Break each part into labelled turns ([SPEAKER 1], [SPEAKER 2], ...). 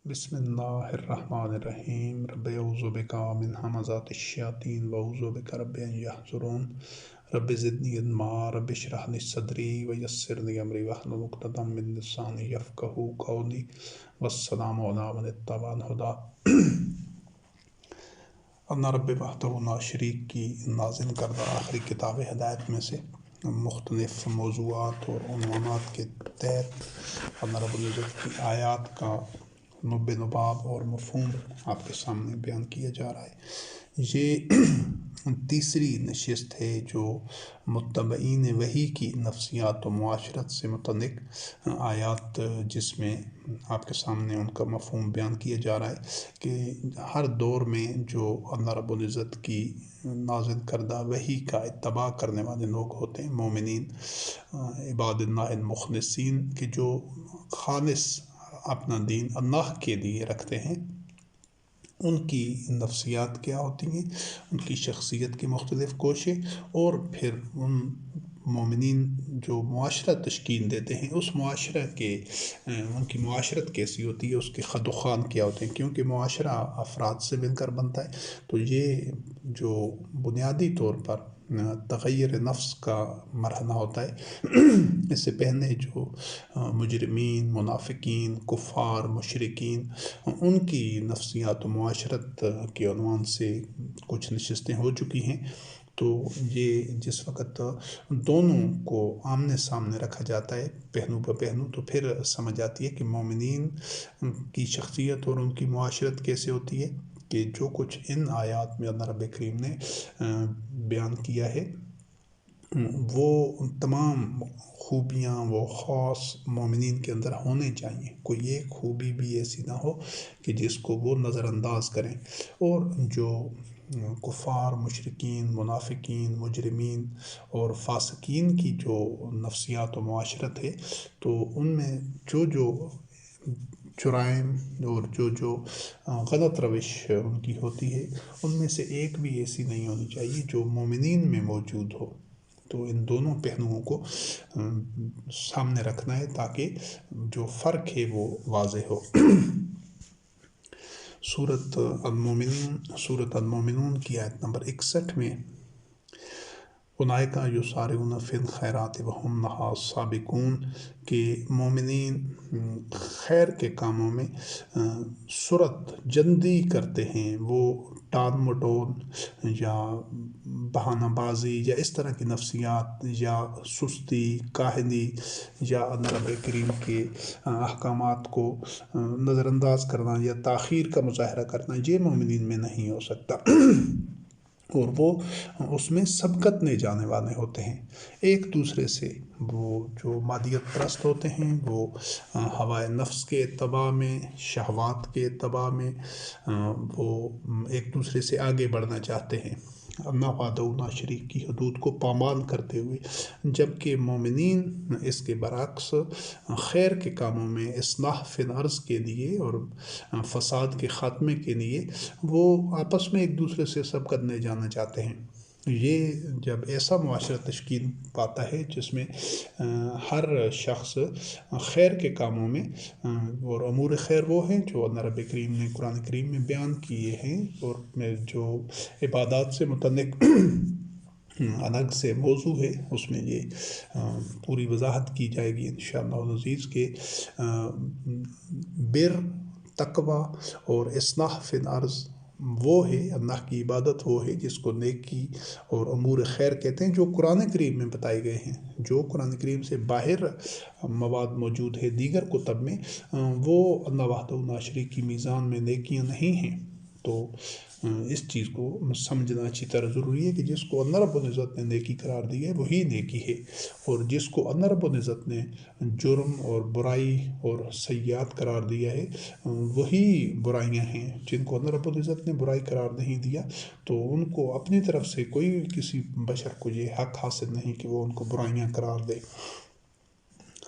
[SPEAKER 1] بسم اللہ الرحمن الرحیم رب اعوذ بک من همزات الشیاطین واعوذ بک رب ان یحضرون رب زدنی علما رب اشرح لی صدری ویسر لی امری واحلل عقدۃ من لسانی یفقہوا قولی والسلام علی من اتبع الہدی۔ اللہ رب وحدہ لا شریک کی نازل کردہ آخری کتاب ہدایت میں سے مختلف موضوعات اور عنوانات کے تحت اللہ رب العزت کی آیات کا نب نباب اور مفہوم آپ کے سامنے بیان کیا جا رہا ہے۔ یہ تیسری نشست ہے جو متبعین وحی کی نفسیات و معاشرت سے متعلق آیات، جس میں آپ کے سامنے ان کا مفہوم بیان کیا جا رہا ہے کہ ہر دور میں جو اللہ رب العزت کی نازل کردہ وحی کا اتباع کرنے والے لوگ ہوتے ہیں، مومنین، عباد اللہ المخلصین، کہ جو خالص اپنا دین اللہ کے لیے رکھتے ہیں، ان کی نفسیات کیا ہوتی ہیں، ان کی شخصیت کی مختلف کوشیں، اور پھر ان مومنین جو معاشرہ تشکیل دیتے ہیں، اس معاشرہ کے ان کی معاشرت کیسی ہوتی ہے، اس کے خد و خان کیا ہوتے ہیں، کیونکہ معاشرہ افراد سے مل کر بنتا ہے۔ تو یہ جو بنیادی طور پر تغیر نفس کا مرحلہ ہوتا ہے، اس سے پہلے جو مجرمین، منافقین، کفار، مشرکین، ان کی نفسیات و معاشرت کے عنوان سے کچھ نشستیں ہو چکی ہیں۔ تو یہ جس وقت دونوں کو آمنے سامنے رکھا جاتا ہے پہلو بہ پہلو، تو پھر سمجھ آتی ہے کہ مومنین کی شخصیت اور ان کی معاشرت کیسے ہوتی ہے، کہ جو کچھ ان آیات میں اللہ رب کریم نے بیان کیا ہے، وہ تمام خوبیاں وہ خاص مومنین کے اندر ہونے چاہیے۔ کوئی ایک خوبی بھی ایسی نہ ہو کہ جس کو وہ نظر انداز کریں۔ اور جو کفار، مشرکین، منافقین، مجرمین اور فاسقین کی جو نفسیات و معاشرت ہے، تو ان میں جو جرائم اور جو غلط روش ان کی ہوتی ہے، ان میں سے ایک بھی ایسی نہیں ہونی چاہیے جو مومنین میں موجود ہو۔ تو ان دونوں پہلوؤں کو سامنے رکھنا ہے تاکہ جو فرق ہے وہ واضح ہو۔ سورۃ المومنون کی آیت نمبر 61 میں اولئک یسارعون فی الخیرات وہم لہا سابقون، کہ مومنین خیر کے کاموں میں سرعت جلدی کرتے ہیں، وہ ٹال مٹول یا بہانہ بازی یا اس طرح کی نفسیات یا سستی، کاہلی یا اللہ رب کریم کے احکامات کو نظر انداز کرنا یا تاخیر کا مظاہرہ کرنا، یہ مومنین میں نہیں ہو سکتا۔ اور وہ اس میں سبقت جانے والے ہوتے ہیں ایک دوسرے سے۔ وہ جو مادیت پرست ہوتے ہیں، وہ ہوائے نفس کے اتباع میں، شہوات کے اتباع میں وہ ایک دوسرے سے آگے بڑھنا چاہتے ہیں، اللہ وحدہ لا شریک کی حدود کو پامال کرتے ہوئے، جبکہ مومنین اس کے برعکس خیر کے کاموں میں، اصلاح فی الارض کے لیے اور فساد کے خاتمے کے لیے وہ آپس میں ایک دوسرے سے سبقت لے جانا چاہتے ہیں۔ یہ جب ایسا معاشرہ تشکیل پاتا ہے جس میں ہر شخص خیر کے کاموں میں، اور امور خیر وہ ہیں جو اللہ رب کریم نے قرآن کریم میں بیان کیے ہیں، اور جو عبادات سے متعلق الگ سے موضوع ہے، اس میں یہ پوری وضاحت کی جائے گی انشاءاللہ العزیز، کہ بر، تقوی اور اصلاح فی الارض وہ ہے، اللہ کی عبادت وہ ہے جس کو نیکی اور امور خیر کہتے ہیں، جو قرآن کریم میں بتائے گئے ہیں۔ جو قرآن کریم سے باہر مواد موجود ہے دیگر کتب میں، وہ اللہ وحدہ لا شریک کی میزان میں نیکیاں نہیں ہیں۔ تو اس چیز کو سمجھنا اچھی طرح ضروری ہے کہ جس کو اللہ رب العزت نے نیکی قرار دی ہے وہی نیکی ہے، اور جس کو اللہ رب العزت نے جرم اور برائی اور سیئات قرار دیا ہے وہی برائیاں ہیں۔ جن کو اللہ رب العزت نے برائی قرار نہیں دیا تو ان کو اپنی طرف سے کوئی کسی بشر کو یہ حق حاصل نہیں کہ وہ ان کو برائیاں قرار دے۔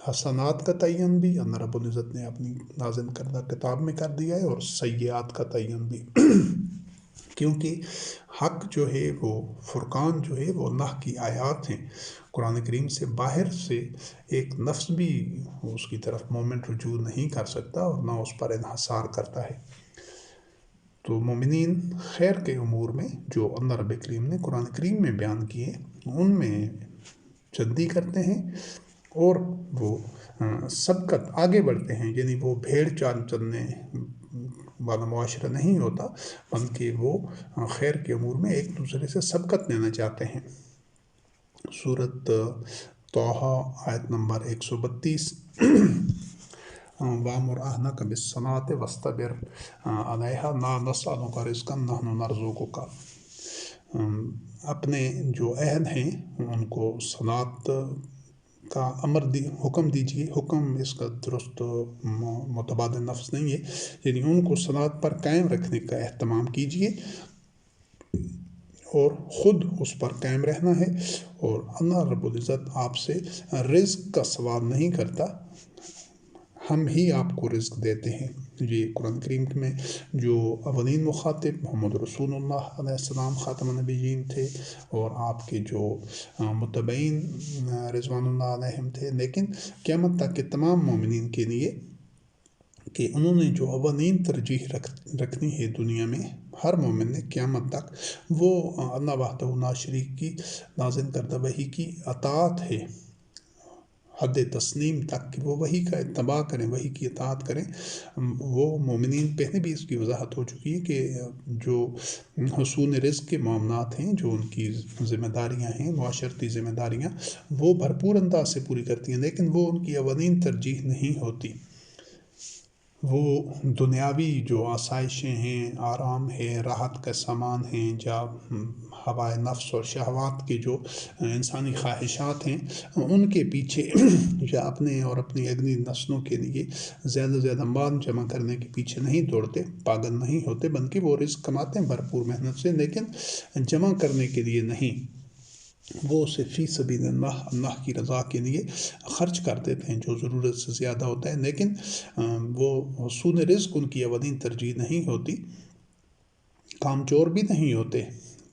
[SPEAKER 1] حسنات کا تعین بھی اللہ رب العزت نے اپنی نازل کردہ کتاب میں کر دیا ہے، اور سیئات کا تعین بھی۔ کیونکہ حق جو ہے وہ فرقان جو ہے وہ اللہ کی آیات ہیں۔ قرآن کریم سے باہر سے ایک نفس بھی اس کی طرف مومنٹ رجوع نہیں کر سکتا اور نہ اس پر انحصار کرتا ہے۔ تو مومنین خیر کے امور میں جو اللہ رب کریم نے قرآن کریم میں بیان کیے ان میں جلدی کرتے ہیں اور وہ سبقت آگے بڑھتے ہیں، یعنی وہ بھیڑ چال چلنے والا معاشرہ نہیں ہوتا، بلکہ وہ خیر کے امور میں ایک دوسرے سے سبقت لینا چاہتے ہیں۔ سورت طٰہٰ آیت نمبر 132 وَأْمُرْ أَهْلَكَ بِالصَّلَاةِ وَاصْطَبِرْ عَلَيْهَا لَا نَسْأَلُكَ رِزْقًا نَحْنُ نَرْزُقُكَ۔ اپنے جو اہل ہیں ان کو صلاۃ کا حکم دیجیے۔ حکم اس کا درست متبادل لفظ نہیں ہے، یعنی ان کو صلاۃ پر قائم رکھنے کا اہتمام کیجیے اور خود اس پر قائم رہنا ہے، اور اللہ رب العزت آپ سے رزق کا سوال نہیں کرتا، ہم ہی آپ کو رزق دیتے ہیں۔ یہ قرآن کریم میں جو اولین مخاطب محمد رسول اللہ علیہ السلام خاتم النبیین تھے اور آپ کے جو متبعین رضوان اللہ علیہم تھے، لیکن قیامت تک کے تمام مومنین کے لیے کہ انہوں نے جو اولین ترجیح رکھنی ہے دنیا میں، ہر مومن نے قیامت تک وہ اللہ وحدہ لا شریک کی نازل کردہ وحی کی اطاعت ہے، حد تسلیم تک کہ وہ وحی کا اتباع کریں، وحی کی اطاعت کریں۔ وہ مومنین پہلے بھی اس کی وضاحت ہو چکی ہے کہ جو حصول رزق کے معاملات ہیں، جو ان کی ذمہ داریاں ہیں، معاشرتی ذمہ داریاں، وہ بھرپور انداز سے پوری کرتی ہیں، لیکن وہ ان کی اولین ترجیح نہیں ہوتی۔ وہ دنیاوی جو آسائشیں ہیں، آرام ہے، راحت کا سامان ہیں، یا ہوائے نفس اور شہوات کے جو انسانی خواہشات ہیں، ان کے پیچھے یا اپنے اور اپنی اگلی نسلوں کے لیے زیادہ سے زیادہ مال جمع کرنے کے پیچھے نہیں دوڑتے، پاگل نہیں ہوتے، بلکہ وہ رزق کماتے ہیں بھرپور محنت سے، لیکن جمع کرنے کے لیے نہیں، وہ اسے فی سبیل اللہ کی رضا کے لیے خرچ کر دیتے ہیں جو ضرورت سے زیادہ ہوتا ہے، لیکن وہ حصول رزق ان کی اولین ترجیح نہیں ہوتی۔ کام چور بھی نہیں ہوتے،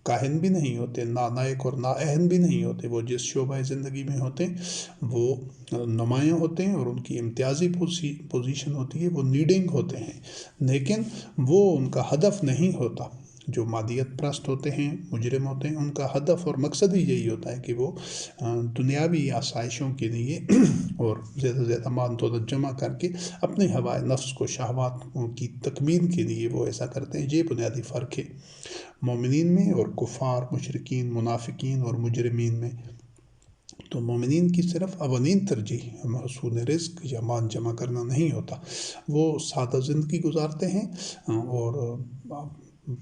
[SPEAKER 1] کاہن بھی نہیں ہوتے، نالائق اور نااہل بھی نہیں ہوتے، وہ جس شعبہ زندگی میں ہوتے ہیں وہ نمایاں ہوتے ہیں اور ان کی امتیازی پوزیشن ہوتی ہے، وہ لیڈنگ ہوتے ہیں، لیکن وہ ان کا ہدف نہیں ہوتا۔ جو مادیت پرست ہوتے ہیں، مجرم ہوتے ہیں، ان کا ہدف اور مقصد ہی یہی ہوتا ہے کہ وہ دنیاوی آسائشوں کے لیے اور زیادہ سے زیادہ مال دولت جمع کر کے اپنے ہوائے نفس کو، شہوات کی تکمیل کے لیے وہ ایسا کرتے ہیں۔ یہ بنیادی فرق ہے مومنین میں اور کفار، مشرکین، منافقین اور مجرمین میں۔ تو مومنین کی صرف اولین ترجیح حصول رزق یا مال جمع کرنا نہیں ہوتا، وہ سادہ زندگی گزارتے ہیں اور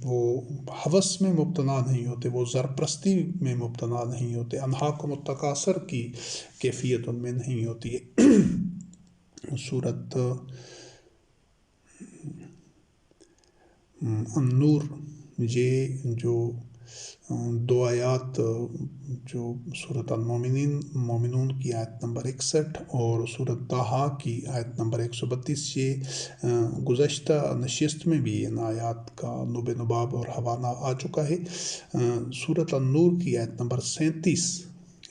[SPEAKER 1] وہ ہوس میں مبتلا نہیں ہوتے، وہ زرپرستی میں مبتلا نہیں ہوتے، انہاکم التکاثر کی کیفیت ان میں نہیں ہوتی ہے۔ سورت النور، یہ جو دو آیات جو سورت مومنون کی آیت نمبر 61 اور سورت طٰہٰ کی آیت نمبر 132، یہ گزشتہ نشست میں بھی ان آیات کا نب نباب اور حوالہ آ چکا ہے۔ سورت النور کی آیت نمبر 37،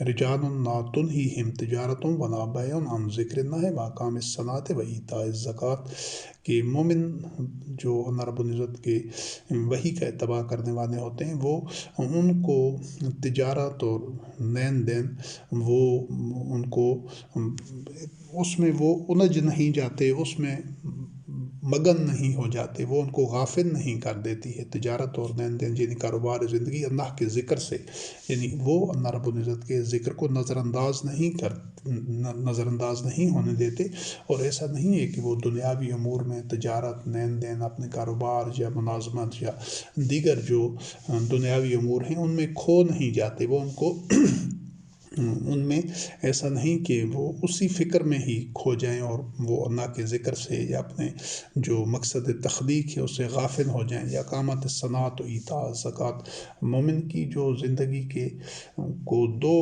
[SPEAKER 1] رجال لا تلہیہم تجارۃ ولا بیع عن ذکر اللہ واقام الصلاۃ وایتاء الزکوٰۃ، کہ مومن جو اللہ رب العزت کے وحی کا اتباع کرنے والے ہوتے ہیں، وہ ان کو تجارت اور لین دین، وہ ان کو اس میں وہ الجھ نہیں جاتے، اس میں مگن نہیں ہو جاتے، وہ ان کو غافل نہیں کر دیتی ہے۔ تجارت اور لین دین یعنی کاروبار زندگی اللہ کے ذکر سے، یعنی وہ اللہ رب العزت کے ذکر کو نظر انداز نہیں ہونے دیتے، اور ایسا نہیں ہے کہ وہ دنیاوی امور میں تجارت، لین دین، اپنے کاروبار یا ملازمت یا دیگر جو دنیاوی امور ہیں ان میں کھو نہیں جاتے، وہ ان میں ایسا نہیں کہ وہ اسی فکر میں ہی کھو جائیں اور وہ اللہ کے ذکر سے یا اپنے جو مقصد تخلیق ہے اس سے غافل ہو جائیں۔ یا اقامت الصلاۃ و ایتاء الزکوٰۃ، مومن کی جو زندگی کو دو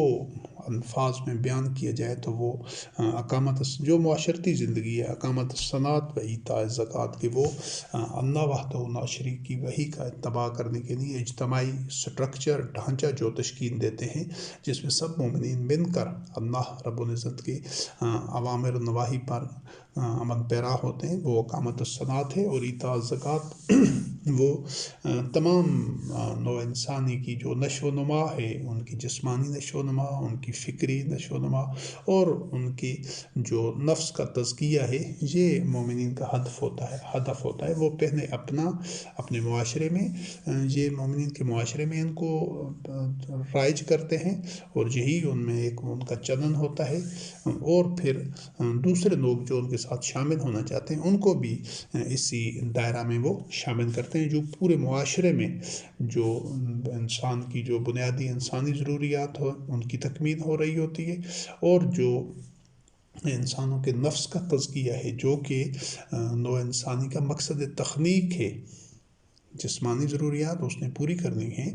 [SPEAKER 1] الفاظ میں بیان کیا جائے تو وہ اقامت جو معاشرتی زندگی ہے، اقامت الصلاۃ و ایتاء الزکوٰۃ، کہ وہ اللہ وحدہ لا شریک کی وحی کا اتباع کرنے کے لیے اجتماعی سٹرکچر ڈھانچہ جو تشکیل دیتے ہیں، جس میں سب مومنین مل کر اللہ رب العزت کے اوامر و نواہی پر عمل پیرا ہوتے ہیں، وہ اقامت الصلاۃ ہے۔ اور ایتاء الزکوٰۃ وہ تمام نوع انسانی کی جو نشو و نما ہے، ان کی جسمانی نشو و نما، ان کی فکری نشو و نما، اور ان کی جو نفس کا تزکیہ ہے، یہ مومنین کا ہدف ہوتا ہے۔ وہ پہلے اپنے معاشرے میں، یہ مومنین کے معاشرے میں ان کو رائج کرتے ہیں، اور یہی ان میں ایک ان کا چلن ہوتا ہے، اور پھر دوسرے لوگ جو ان کے ساتھ شامل ہونا چاہتے ہیں ان کو بھی اسی دائرہ میں وہ شامل کرتے ہیں، جو پورے معاشرے میں جو انسان کی جو بنیادی انسانی ضروریات ہو ان کی تکمیل ہو رہی ہوتی ہے، اور جو انسانوں کے نفس کا تزکیہ ہے، جو کہ نوع انسانی کا مقصد تخلیق ہے۔ جسمانی ضروریات اس نے پوری کرنی ہیں،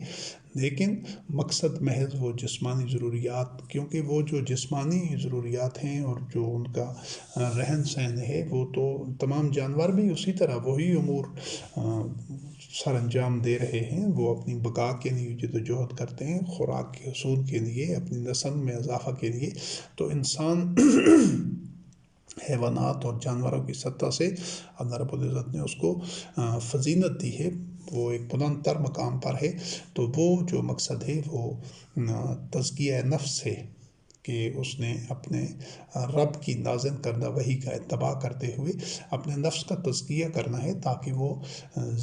[SPEAKER 1] لیکن مقصد محض وہ جسمانی ضروریات، کیونکہ وہ جو جسمانی ضروریات ہیں اور جو ان کا رہن سہن ہے، وہ تو تمام جانور بھی اسی طرح وہی امور سر انجام دے رہے ہیں۔ وہ اپنی بقا کے لیے جدوجہد کرتے ہیں، خوراک کے حصول کے لیے، اپنی نسل میں اضافہ کے لیے۔ تو انسان حیوانات اور جانوروں کی سطح سے اللہ رب العزت نے اس کو فضیلت دی ہے، وہ ایک بلند تر مقام پر ہے۔ تو وہ جو مقصد ہے وہ تزکیہ نفس ہے، کہ اس نے اپنے رب کی نازل کردہ وحی کا اتباع کرتے ہوئے اپنے نفس کا تزکیہ کرنا ہے، تاکہ وہ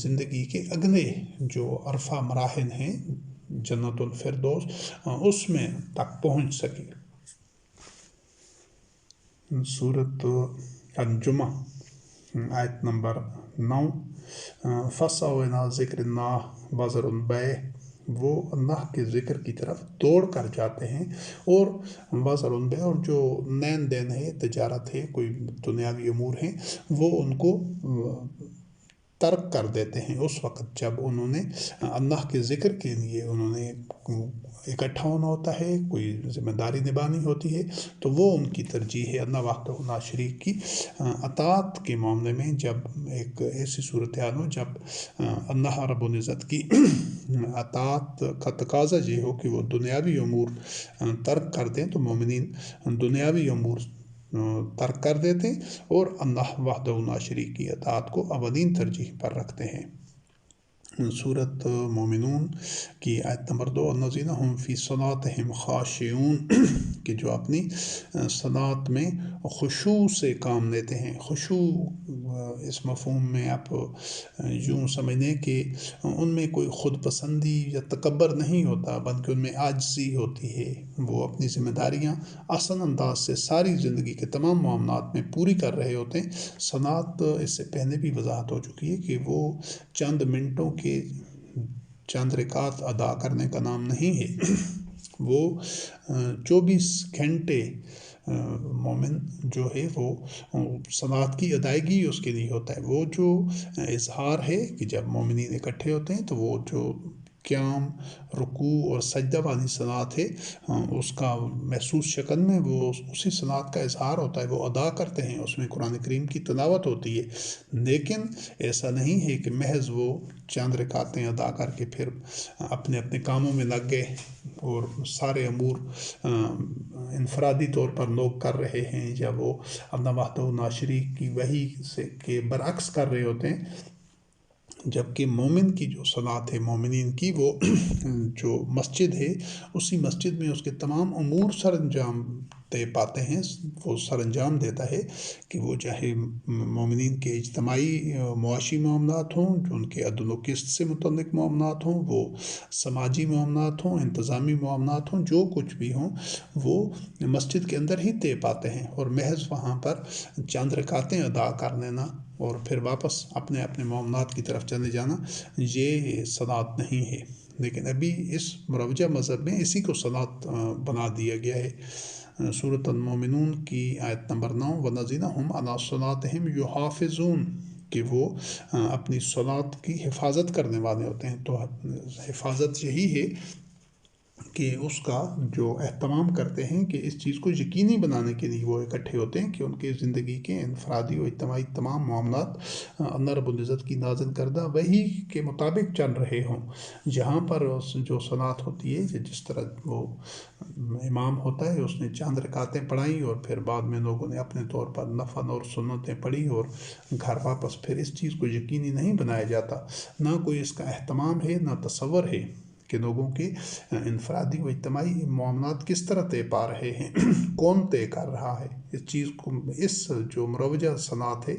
[SPEAKER 1] زندگی کے اگلے جو عرفہ مراحل ہیں، جنت الفردوس، اس میں تک پہنچ سکے۔ سورۃ الجمعہ آیت نمبر 9، فَاسْعَوْا إِلَىٰ ذِكْرِ اللَّهِ وَذَرُوا الْبَيْعَ، وہ اللہ کے ذکر کی طرف دوڑ کر جاتے ہیں، اور وَذَرُوا الْبَيْعَ، اور جو لین دین ہے، تجارت ہے، کوئی دنیاوی امور ہیں، وہ ان کو ترک کر دیتے ہیں اس وقت جب انہوں نے اللہ کے ذکر کے لیے انہوں نے اکٹھا ہونا ہوتا ہے، کوئی ذمہ داری نبھانی ہوتی ہے، تو وہ ان کی ترجیح ہے اللہ وحدہ لا شریک کی اطاعت کے معاملے میں۔ جب ایک ایسی صورتحال ہو جب اللہ رب العزت کی اطاعت کا تقاضا یہ ہو کہ وہ دنیاوی امور ترک کر دیں، تو مومنین دنیاوی امور ترک کر دیتے اور اللہ وحدہ لا شریک کی اطاعت کو اولین ترجیح پر رکھتے ہیں۔ سورۃ مومنون کی آیت نمبر 2، الذین هم فی صلاتہم خاشعون، کہ جو اپنی صلاۃ میں خشوع سے کام لیتے ہیں۔ خشوع اس مفہوم میں آپ یوں سمجھ لیں کہ ان میں کوئی خود پسندی یا تکبر نہیں ہوتا، بلکہ ان میں عاجزی ہوتی ہے۔ وہ اپنی ذمہ داریاں آسان انداز سے ساری زندگی کے تمام معاملات میں پوری کر رہے ہوتے ہیں۔ صلاۃ اس سے پہلے بھی وضاحت ہو چکی ہے کہ وہ چند منٹوں کے چند رکعات ادا کرنے کا نام نہیں ہے، وہ 24 گھنٹے مومن جو ہے وہ صلاۃ کی ادائیگی اس کے لیے ہوتا ہے۔ وہ جو اظہار ہے کہ جب مومنین اکٹھے ہوتے ہیں تو وہ جو قیام، رکوع اور سجدہ والی صلاۃ ہے، اس کا محسوس شکل میں وہ اسی صلاۃ کا اظہار ہوتا ہے، وہ ادا کرتے ہیں، اس میں قرآن کریم کی تلاوت ہوتی ہے۔ لیکن ایسا نہیں ہے کہ محض وہ چند رکعتیں ادا کر کے پھر اپنے اپنے کاموں میں لگ گئے اور سارے امور انفرادی طور پر لوگ کر رہے ہیں، یا وہ اللہ وحدہ لا شریک کی وحی سے کے برعکس کر رہے ہوتے ہیں۔ جبکہ مومن کی جو صلاۃ ہے، مومنین کی، وہ جو مسجد ہے، اسی مسجد میں اس کے تمام امور سر انجام دے پاتے ہیں۔ وہ سر انجام دیتا ہے کہ وہ چاہے مومنین کے اجتماعی معاشی معاملات ہوں، جو ان کے عدل و قسط سے متعلق معاملات ہوں، وہ سماجی معاملات ہوں، انتظامی معاملات ہوں، جو کچھ بھی ہوں، وہ مسجد کے اندر ہی طے پاتے ہیں، اور محض وہاں پر چند رکعتیں ادا کر لینا اور پھر واپس اپنے اپنے معاملات کی طرف چلے جانا، یہ صلاۃ نہیں ہے۔ لیکن ابھی اس مروجہ مذہب میں اسی کو صلاۃ بنا دیا گیا ہے۔ سورۃ المومنون کی آیت نمبر 9، والذین هم علی صلاتہم یحافظون، کہ وہ اپنی صلاۃ کی حفاظت کرنے والے ہوتے ہیں۔ تو حفاظت یہی ہے کہ اس کا جو اہتمام کرتے ہیں کہ اس چیز کو یقینی بنانے کے لیے وہ اکٹھے ہوتے ہیں کہ ان کے زندگی کے انفرادی و اجتماعی تمام معاملات اللہ رب العزت کی نازل کردہ وحی کے مطابق چل رہے ہوں. جہاں پر جو صلاۃ ہوتی ہے جس طرح وہ امام ہوتا ہے اس نے چند رکعتیں پڑھائیں اور پھر بعد میں لوگوں نے اپنے طور پر نفل اور سنتیں پڑھی اور گھر واپس، پھر اس چیز کو یقینی نہیں بنایا جاتا، نہ کوئی اس کا اہتمام ہے نہ تصور ہے کہ لوگوں کے انفرادی و اجتماعی معاملات کس طرح طے پا رہے ہیں، کون طے کر رہا ہے اس چیز کو. اس جو مروجہ صلاۃ ہے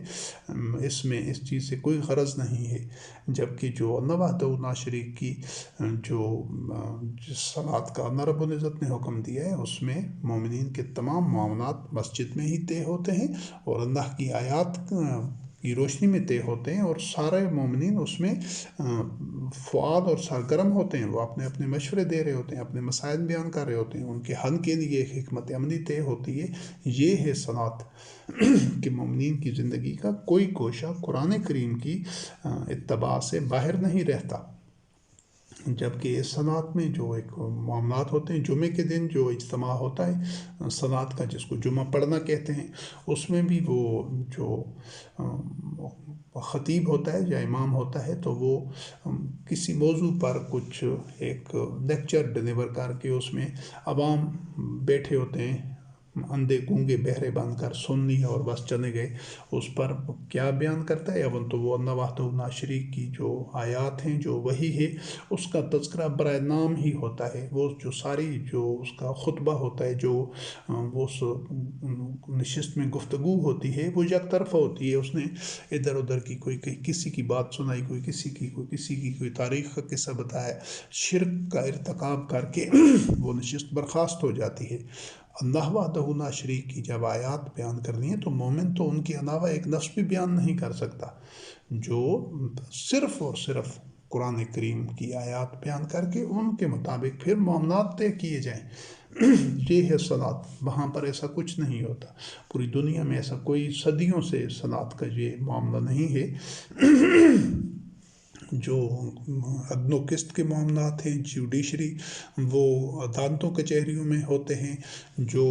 [SPEAKER 1] اس میں اس چیز سے کوئی غرض نہیں ہے، جبکہ جو اللہ وحدہ لا شریک کی جو صلاۃ کا اللہ رب العزت نے حکم دیا ہے اس میں مومنین کے تمام معاملات مسجد میں ہی طے ہوتے ہیں اور اللہ کی آیات کی روشنی میں طے ہوتے ہیں، اور سارے مومنین اس میں فعال اور سرگرم ہوتے ہیں. وہ اپنے اپنے مشورے دے رہے ہوتے ہیں، اپنے مسائل بیان کر رہے ہوتے ہیں، ان کے حل کے لیے ایک حکمت عملی طے ہوتی ہے. یہ ہے صلاۃ کہ مومنین کی زندگی کا کوئی گوشہ قرآن کریم کی اتباع سے باہر نہیں رہتا. جبکہ اس صلاۃ میں جو ایک معاملات ہوتے ہیں، جمعے کے دن جو اجتماع ہوتا ہے صلاۃ کا جس کو جمعہ پڑھنا کہتے ہیں، اس میں بھی وہ جو خطیب ہوتا ہے یا امام ہوتا ہے تو وہ کسی موضوع پر کچھ ایک لیکچر ڈلیور کر کے اس میں عوام بیٹھے ہوتے ہیں، اندھے گونگے بہرے بن کر سن لیا اور بس چلے گئے. اس پر کیا بیان کرتا ہے؟ اول تو وہ اللہ وحدہ لا شریک کی جو آیات ہیں، جو وحی ہے، اس کا تذکرہ برائے نام ہی ہوتا ہے. وہ جو ساری جو اس کا خطبہ ہوتا ہے، جو اس نشست میں گفتگو ہوتی ہے، وہ یک طرفہ ہوتی ہے. اس نے ادھر ادھر کی کوئی کسی کی بات سنائی، کوئی کسی کی کوئی تاریخ کا قصہ بتایا، شرک کا ارتکاب کر کے وہ نشست برخاست ہو جاتی ہے. اللہ وحدہ لا شریک کی جب آیات بیان کرنی ہے تو مومن تو ان کے علاوہ ایک لفظ بھی بیان نہیں کر سکتا، جو صرف اور صرف قرآن کریم کی آیات بیان کر کے ان کے مطابق پھر معاملات طے کیے جائیں. یہ ہے صلاۃ. وہاں پر ایسا کچھ نہیں ہوتا. پوری دنیا میں ایسا کوئی صدیوں سے صلاۃ کا یہ معاملہ نہیں ہے. جو عدل و قسط کے معاملات ہیں، جوڈیشری، وہ عدالتوں کچہریوں میں ہوتے ہیں. جو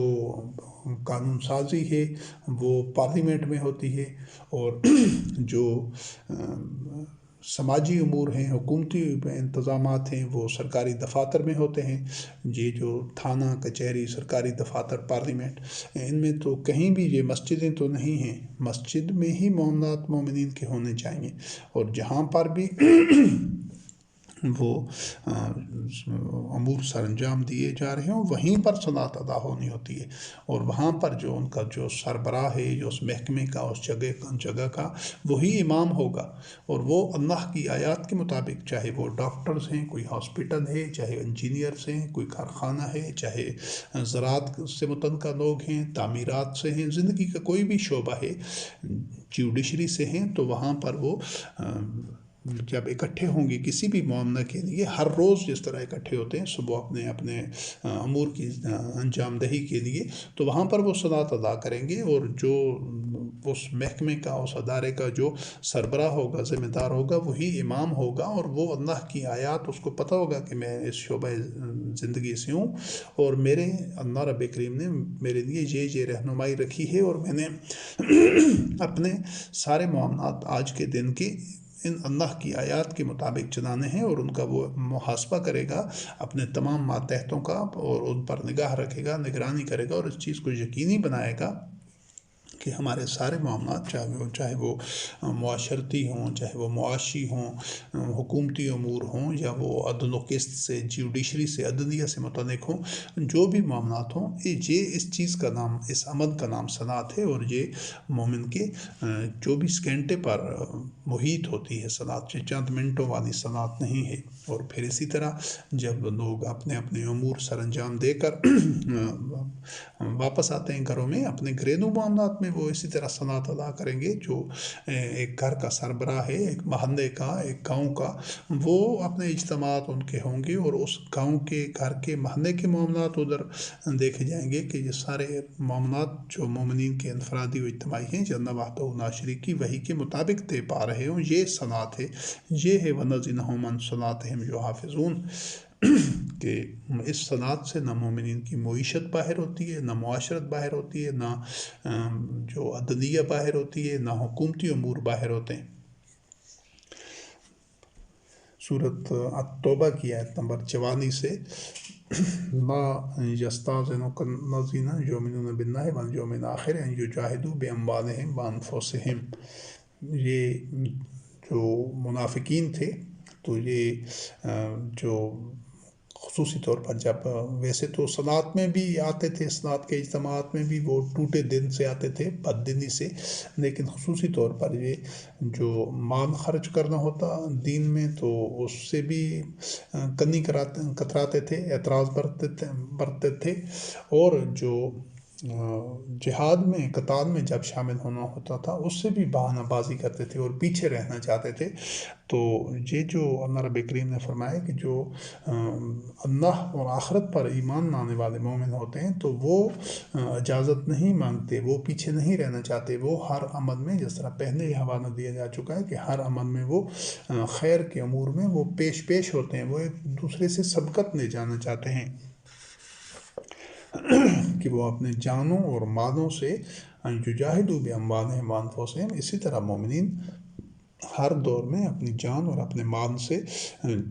[SPEAKER 1] قانون سازی ہے وہ پارلیمنٹ میں ہوتی ہے، اور جو سماجی امور ہیں، حکومتی انتظامات ہیں، وہ سرکاری دفاتر میں ہوتے ہیں. یہ جو تھانہ، کچہری، سرکاری دفاتر، پارلیمنٹ، ان میں تو کہیں بھی یہ مسجدیں تو نہیں ہیں. مسجد میں ہی معاملات مومنین کے ہونے چاہیے، اور جہاں پر بھی وہ امور سر انجام دیے جا رہے ہوں وہیں پر صلاۃ ادا ہونی ہوتی ہے. اور وہاں پر جو ان کا جو سربراہ ہے، جو اس محکمے کا، اس جگہ کا، وہی امام ہوگا، اور وہ اللہ کی آیات کے مطابق، چاہے وہ ڈاکٹرز ہیں، کوئی ہاسپٹل ہے، چاہے انجینئرز ہیں، کوئی کارخانہ ہے، چاہے زراعت سے متعلقہ لوگ ہیں، تعمیرات سے ہیں، زندگی کا کوئی بھی شعبہ ہے، جوڈیشری سے ہیں، تو وہاں پر وہ جب اکٹھے ہوں گے کسی بھی معاملہ کے لیے، ہر روز جس طرح اکٹھے ہوتے ہیں صبح اپنے امور کی انجام دہی کے لیے، تو وہاں پر وہ صلاۃ ادا کریں گے. اور جو اس محکمے کا، اس ادارے کا جو سربراہ ہوگا، ذمہ دار ہوگا، وہی امام ہوگا، اور وہ اللہ کی آیات، اس کو پتہ ہوگا کہ میں اس شعبہ زندگی سے ہوں، اور میرے اللہ رب کریم نے میرے لیے یہ رہنمائی رکھی ہے، اور میں نے اپنے سارے معاملات آج کے دن کے ان اللہ کی آیات کے مطابق چلانے ہیں. اور ان کا وہ محاسبہ کرے گا اپنے تمام ماتحتوں کا، اور ان پر نگاہ رکھے گا، نگرانی کرے گا، اور اس چیز کو یقینی بنائے گا کہ ہمارے سارے معاملات، چاہے وہ معاشرتی ہوں، چاہے وہ معاشی ہوں، حکومتی امور ہوں، یا وہ عدل و قسط سے، جوڈیشری سے، عدلیہ سے متعلق ہوں، جو بھی معاملات ہوں، یہ اس چیز کا نام، اس عمل کا نام صلاۃ ہے. اور یہ مومن کے 24 گھنٹے پر محیط ہوتی ہے صلاۃ، یہ چند منٹوں والی صلاۃ نہیں ہے. اور پھر اسی طرح جب لوگ اپنے اپنے امور سر انجام دے کر واپس آتے ہیں گھروں میں، اپنے گھریلو معاملات میں وہ اسی طرح صلاۃ ادا کریں گے. جو ایک گھر کا سربراہ ہے، ایک محلے کا، ایک گاؤں کا، وہ اپنے اجتماعات ان کے ہوں گے، اور اس گاؤں کے، گھر کے، محلے کے معاملات ادھر دیکھے جائیں گے کہ یہ سارے معاملات جو مومنین کے انفرادی و اجتماعی ہیں، جو اللہ وحدہ لا شریک کی وحی کے مطابق طے پا رہے ہوں، یہ صلاۃ ہے. یہ ہے وَالَّذِينَ هُمْ عَنْ صَلَاتِهِمْ يُحَافِظُونَ. کہ اس صنعت سے نہ مومنین کی معیشت باہر ہوتی ہے، نہ معاشرت باہر ہوتی ہے، نہ جو عدلیہ باہر ہوتی ہے، نہ حکومتی امور باہر ہوتے ہیں۔ سورۃ التوبہ کی آیت نمبر 44 سے لا یستاذنک الذین یؤمنون باللہ والیوم الآخر ان یجاہدوا باموالہم وانفسہم، یہ جو منافقین تھے تو یہ جو خصوصی طور پر جب ویسے تو صنعت میں بھی آتے تھے، صنعت کے اجتماعات میں بھی وہ ٹوٹے دن سے آتے تھے، بد دنی سے، لیکن خصوصی طور پر یہ جو مال خرچ کرنا ہوتا دین میں تو اس سے بھی کنی کتراتے تھے، اعتراض برتتے تھے، اور جو جہاد میں قتال میں جب شامل ہونا ہوتا تھا اس سے بھی بہانہ بازی کرتے تھے اور پیچھے رہنا چاہتے تھے۔ تو یہ جو اللہ رب کریم نے فرمایا کہ جو اللہ اور آخرت پر ایمان لانے والے مومن ہوتے ہیں تو وہ اجازت نہیں مانگتے، وہ پیچھے نہیں رہنا چاہتے، وہ ہر عمل میں، جس طرح پہلے ہی حوالہ دیا جا چکا ہے کہ ہر عمل میں وہ خیر کے امور میں وہ پیش ہوتے ہیں، وہ ایک دوسرے سے سبقت لے جانا چاہتے ہیں کہ وہ اپنے جانوں اور مالوں سے یجاہدوا باموالہم وانفسہم، اسی طرح مومنین ہر دور میں اپنی جان اور اپنے مال سے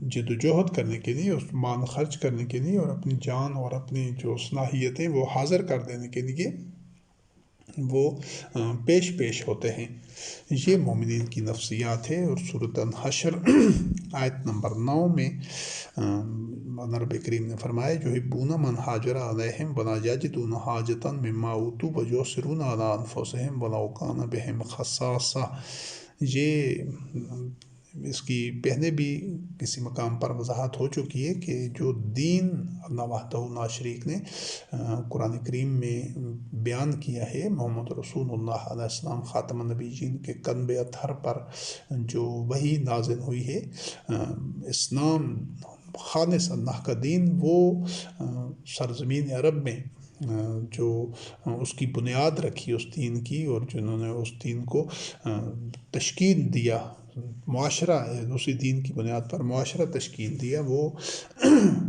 [SPEAKER 1] جد و جہد کرنے کے لیے، اس مال خرچ کرنے کے لیے، اور اپنی جان اور اپنی جو صلاحیتیں وہ حاضر کر دینے کے لیے وہ پیش ہوتے ہیں۔ یہ مومنین کی نفسیات ہے۔ اور سورۃ الحشر آیت نمبر 9 میں اللہ رب کریم نے فرمایا یحبون من ہاجر علیہم ولا یجدون حاجۃ مما اوتوا ویؤثرون علی انفسہم ولو کان بہم خصاصہ۔ یہ اس کی پہلے بھی کسی مقام پر وضاحت ہو چکی ہے کہ جو دین اللہ وحدہ لا شریک نے قرآن کریم میں بیان کیا ہے، محمد رسول اللہ علیہ السلام خاتم النبیین کے کنبِ اطہر پر جو وحی نازل ہوئی ہے، اسلام خالص اللہ کا دین، وہ سرزمین عرب میں جو اس کی بنیاد رکھی اس دین کی، اور جنہوں نے اس دین کو تشکیل دیا، معاشرہ اسی دین کی بنیاد پر معاشرہ تشکیل دیا، وہ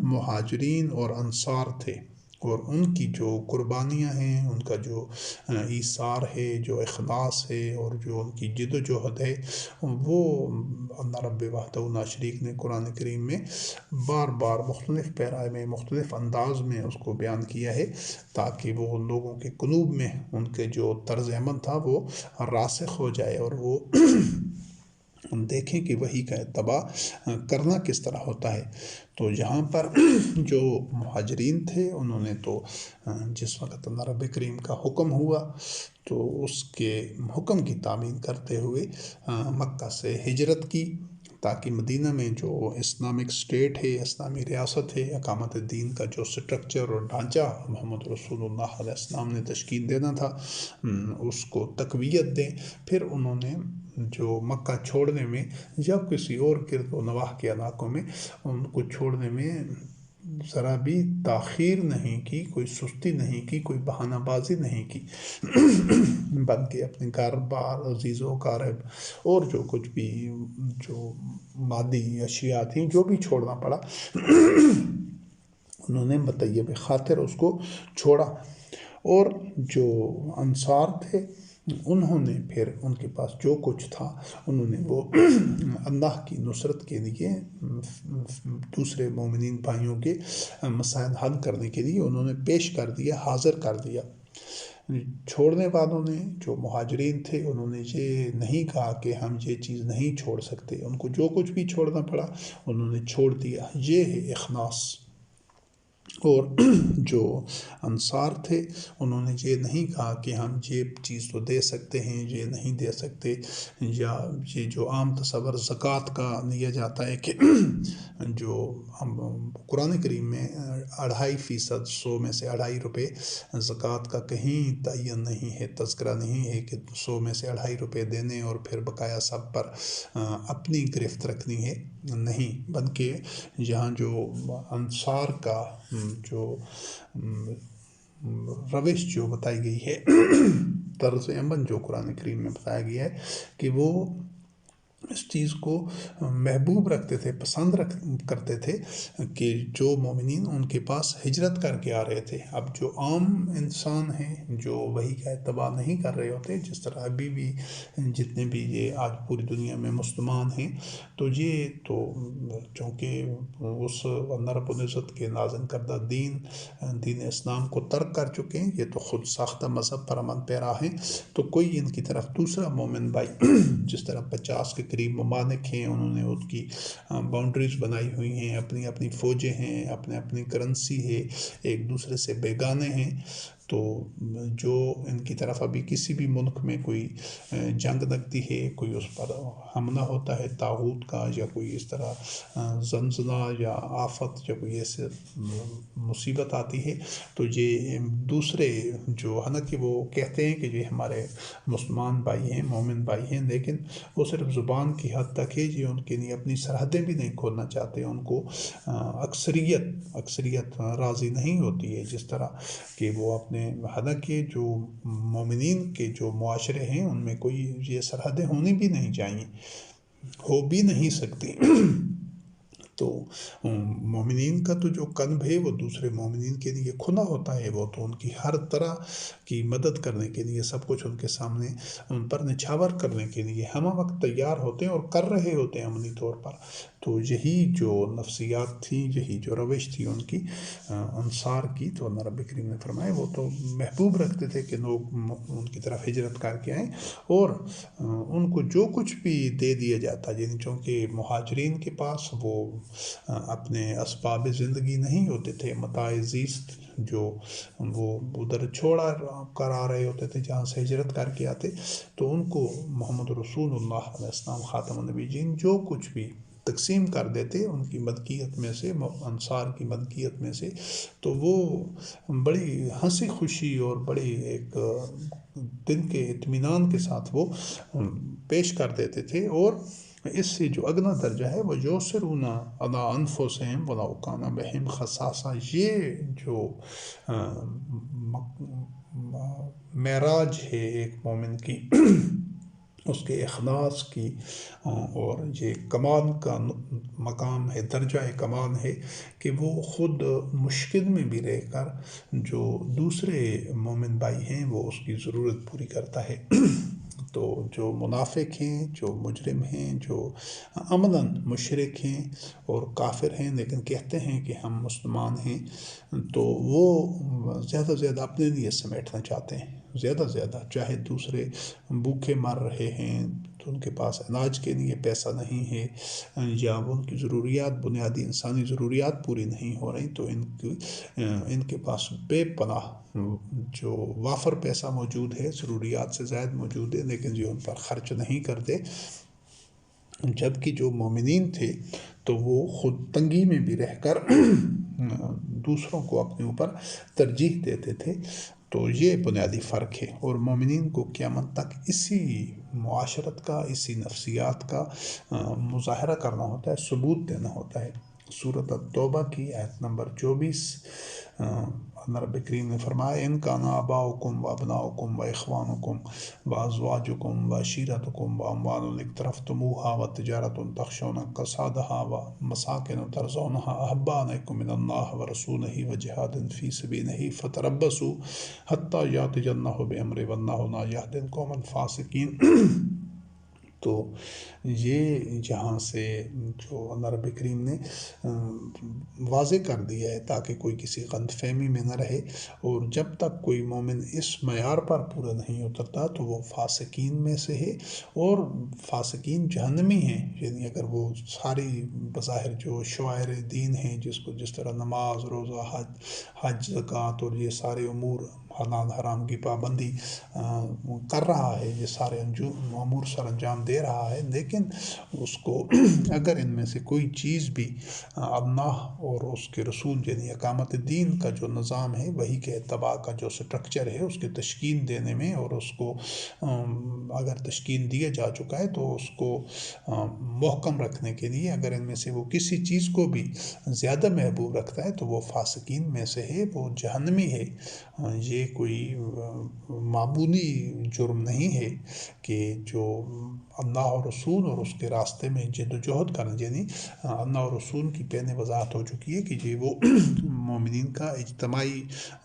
[SPEAKER 1] مہاجرین اور انصار تھے۔ اور ان کی جو قربانیاں ہیں، ان کا جو ایثار ہے، جو اخلاص ہے، اور جو ان کی جد و جہد ہے، وہ اللہ رب وحدہ لا شریک نے قرآن کریم میں بار بار مختلف پیرائے میں، مختلف انداز میں اس کو بیان کیا ہے، تاکہ وہ لوگوں کے قلوب میں ان کے جو طرز عمل تھا وہ راسخ ہو جائے، اور وہ دیکھیں کہ وحی کا اتباع کرنا کس طرح ہوتا ہے۔ تو یہاں پر جو مہاجرین تھے انہوں نے تو جس وقت اللہ رب کریم کا حکم ہوا تو اس کے حکم کی تعمیل کرتے ہوئے مکہ سے ہجرت کی، تاکہ مدینہ میں جو اسلامک سٹیٹ ہے، اسلامی ریاست ہے، اقامت دین کا جو سٹرکچر اور ڈھانچہ محمد رسول اللہ علیہ السلام نے تشکیل دینا تھا اس کو تقویت دیں۔ پھر انہوں نے جو مکہ چھوڑنے میں یا کسی اور گرد و نواح کے علاقوں میں ان کو چھوڑنے میں ذرا بھی تاخیر نہیں کی، کوئی سستی نہیں کی، کوئی بہانہ بازی نہیں کی، بلکہ اپنے گھر بار، عزیز و اقارب اور جو کچھ بھی جو مادی اشیاء تھیں جو بھی چھوڑنا پڑا انہوں نے بطیب خاطر اس کو چھوڑا۔ اور جو انصار تھے انہوں نے پھر ان کے پاس جو کچھ تھا انہوں نے وہ اللہ کی نصرت کے لیے، دوسرے مومنین بھائیوں کے مسائل حل کرنے کے لیے انہوں نے پیش کر دیا، حاضر کر دیا۔ چھوڑنے والوں نے، جو مہاجرین تھے، انہوں نے یہ نہیں کہا کہ ہم یہ چیز نہیں چھوڑ سکتے، ان کو جو کچھ بھی چھوڑنا پڑا انہوں نے چھوڑ دیا۔ یہ ہے اخلاص۔ اور جو انصار تھے انہوں نے یہ نہیں کہا کہ ہم یہ چیز تو دے سکتے ہیں، یہ نہیں دے سکتے، یا یہ جو عام تصور زکوٰۃ کا لیا جاتا ہے کہ جو ہم قرآن کریم میں 2.5%، 100 میں سے 2.5 روپے زکوٰۃ کا کہیں تعین نہیں ہے، تذکرہ نہیں ہے کہ 100 میں سے 2.5 روپے دینے اور پھر بقایا سب پر اپنی گرفت رکھنی ہے، نہیں، بلکہ یہاں جو انصار کا جو روش جو بتائی گئی ہے، طرز عمل جو قرآن کریم میں بتایا گیا ہے کہ وہ اس چیز کو محبوب رکھتے تھے، پسند کرتے تھے کہ جو مومنین ان کے پاس ہجرت کر کے آ رہے تھے۔ اب جو عام انسان ہیں جو وحی کا اتباع نہیں کر رہے ہوتے، جس طرح ابھی بھی جتنے بھی یہ آج پوری دنیا میں مسلمان ہیں، تو یہ تو چونکہ اس اللہ رب العزت کے نازل کردہ دین اسلام کو ترک کر چکے ہیں، یہ تو خود ساختہ مذہب پر عمل پیرا ہیں، تو کوئی ان کی طرف دوسرا مومن بھائی جس طرح 50 کے قریب ممالک ہیں، انہوں نے ان کی باؤنڈریز بنائی ہوئی ہیں، اپنی اپنی فوجیں ہیں، اپنی کرنسی ہے، ایک دوسرے سے بیگانے ہیں، تو جو ان کی طرف ابھی کسی بھی ملک میں کوئی جنگ لگتی ہے، کوئی اس پر حملہ ہوتا ہے طاغوت کا، یا کوئی اس طرح زلزلہ یا آفت یا کوئی ایسے مصیبت آتی ہے، تو یہ دوسرے جو حالانکہ وہ کہتے ہیں کہ یہ ہمارے مسلمان بھائی ہیں، مومن بھائی ہیں، لیکن وہ صرف زبان کی حد تک ہے، یہ ان کے لیے اپنی سرحدیں بھی نہیں کھولنا چاہتے، ان کو اکثریت راضی نہیں ہوتی ہے، جس طرح کہ وہ اپنے حالانکہ جو مومنین کے جو معاشرے ہیں ان میں کوئی یہ سرحدیں ہونی بھی نہیں چاہیے، ہو بھی نہیں سکتی۔ تو مومنین کا تو جو قلب ہے وہ دوسرے مومنین کے لیے کھلا ہوتا ہے، وہ تو ان کی ہر طرح کی مدد کرنے کے لیے، سب کچھ ان کے سامنے ان پر نچھاور کرنے کے لیے ہم وقت تیار ہوتے ہیں اور کر رہے ہوتے ہیں عملی طور پر۔ تو یہی جو نفسیات تھی، یہی جو روش تھی ان کی انصار کی، تو اللہ رب کریم نے فرمایا وہ تو محبوب رکھتے تھے کہ لوگ ان کی طرف ہجرت کر کے آئیں، اور ان کو جو کچھ بھی دے دیا جاتا، یعنی چونکہ مہاجرین کے پاس وہ اپنے اسباب زندگی نہیں ہوتے تھے، متاع زیست جو وہ ادھر چھوڑا کر آ رہے ہوتے تھے جہاں سے ہجرت کر کے آتے، تو ان کو محمد رسول اللہ علیہ السلام خاتم النبیین جو کچھ بھی تقسیم کر دیتے ان کی ملکیت میں سے، انصار کی ملکیت میں سے، تو وہ بڑی ہنسی خوشی اور بڑی ایک دل کے اطمینان کے ساتھ وہ پیش کر دیتے تھے، اور اس سے جو اگلا درجہ ہے وہ یوسرون علی انفسہم ولو کان بہم خصاصہ، یہ جو معراج ہے ایک مومن کی، اس کے اخلاص کی، اور یہ کمال کا مقام ہے، درجہ کمال ہے کہ وہ خود مشکل میں بھی رہ کر جو دوسرے مومن بھائی ہیں وہ اس کی ضرورت پوری کرتا ہے۔ تو جو منافق ہیں، جو مجرم ہیں، جو عملاً مشرک ہیں اور کافر ہیں لیکن کہتے ہیں کہ ہم مسلمان ہیں، تو وہ زیادہ سے زیادہ اپنے لیے سمیٹنا چاہتے ہیں، زیادہ سے زیادہ، چاہے دوسرے بھوکے مر رہے ہیں تو ان کے پاس علاج کے لیے پیسہ نہیں ہے، یا ان کی ضروریات، بنیادی انسانی ضروریات پوری نہیں ہو رہی، تو ان کے پاس بے پناہ جو وافر پیسہ موجود ہے، ضروریات سے زائد موجود ہے، لیکن جو ان پر خرچ نہیں کرتے، جبکہ جو مومنین تھے تو وہ خود تنگی میں بھی رہ کر دوسروں کو اپنے اوپر ترجیح دیتے تھے۔ تو یہ بنیادی فرق ہے، اور مومنین کو قیامت تک اسی معاشرت کا، اسی نفسیات کا مظاہرہ کرنا ہوتا ہے، ثبوت دینا ہوتا ہے۔ سورۃ التوبہ کی آیت نمبر 24، اللہ رب کریم نے فرمایا ان کان آباؤکم و ابناؤکم و اخوانکم و ازواجکم و عشیرتکم و اموال اقترفتموها و تجارت تخشون کسادها و مساکن ترضونها احب الیکم من اللہ و رسولہ و جہاد فی سبیلہ فتربصوا حتی یأتی اللہ بامرہ واللہ لا یہدی القوم الفاسقین۔ تو یہ جہاں سے جو اللہ رب کریم نے واضح کر دیا ہے تاکہ کوئی کسی غلط فہمی میں نہ رہے، اور جب تک کوئی مومن اس معیار پر پورا نہیں اترتا تو وہ فاسقین میں سے ہے، اور فاسقین جہنمی ہیں، یعنی اگر وہ ساری بظاہر جو شعائر دین ہیں، جس طرح نماز، روزہ، حج، زکوٰۃ اور یہ سارے امور، حلال حرام کی پابندی کر رہا ہے، یہ سارے امور سر انجام دے رہا ہے، لیکن اس کو اگر ان میں سے کوئی چیز بھی اللہ اور اس کے رسول، یعنی اقامت دین کا جو نظام ہے، وہی کے اتباع کا جو سٹرکچر ہے، اس کے تشکیل دینے میں، اور اس کو اگر تشکیل دیا جا چکا ہے تو اس کو محکم رکھنے کے لیے اگر ان میں سے وہ کسی چیز کو بھی زیادہ محبوب رکھتا ہے تو وہ فاسقین میں سے ہے، وہ جہنمی ہے۔ یہ کوئی معمولی جرم نہیں ہے کہ جو اللہ اور رسول اور اس کے راستے میں جد و جہد کرنا، یعنی اللہ اور رسول کی پہلے وضاحت ہو چکی ہے کہ یہ وہ مومنین کا اجتماعی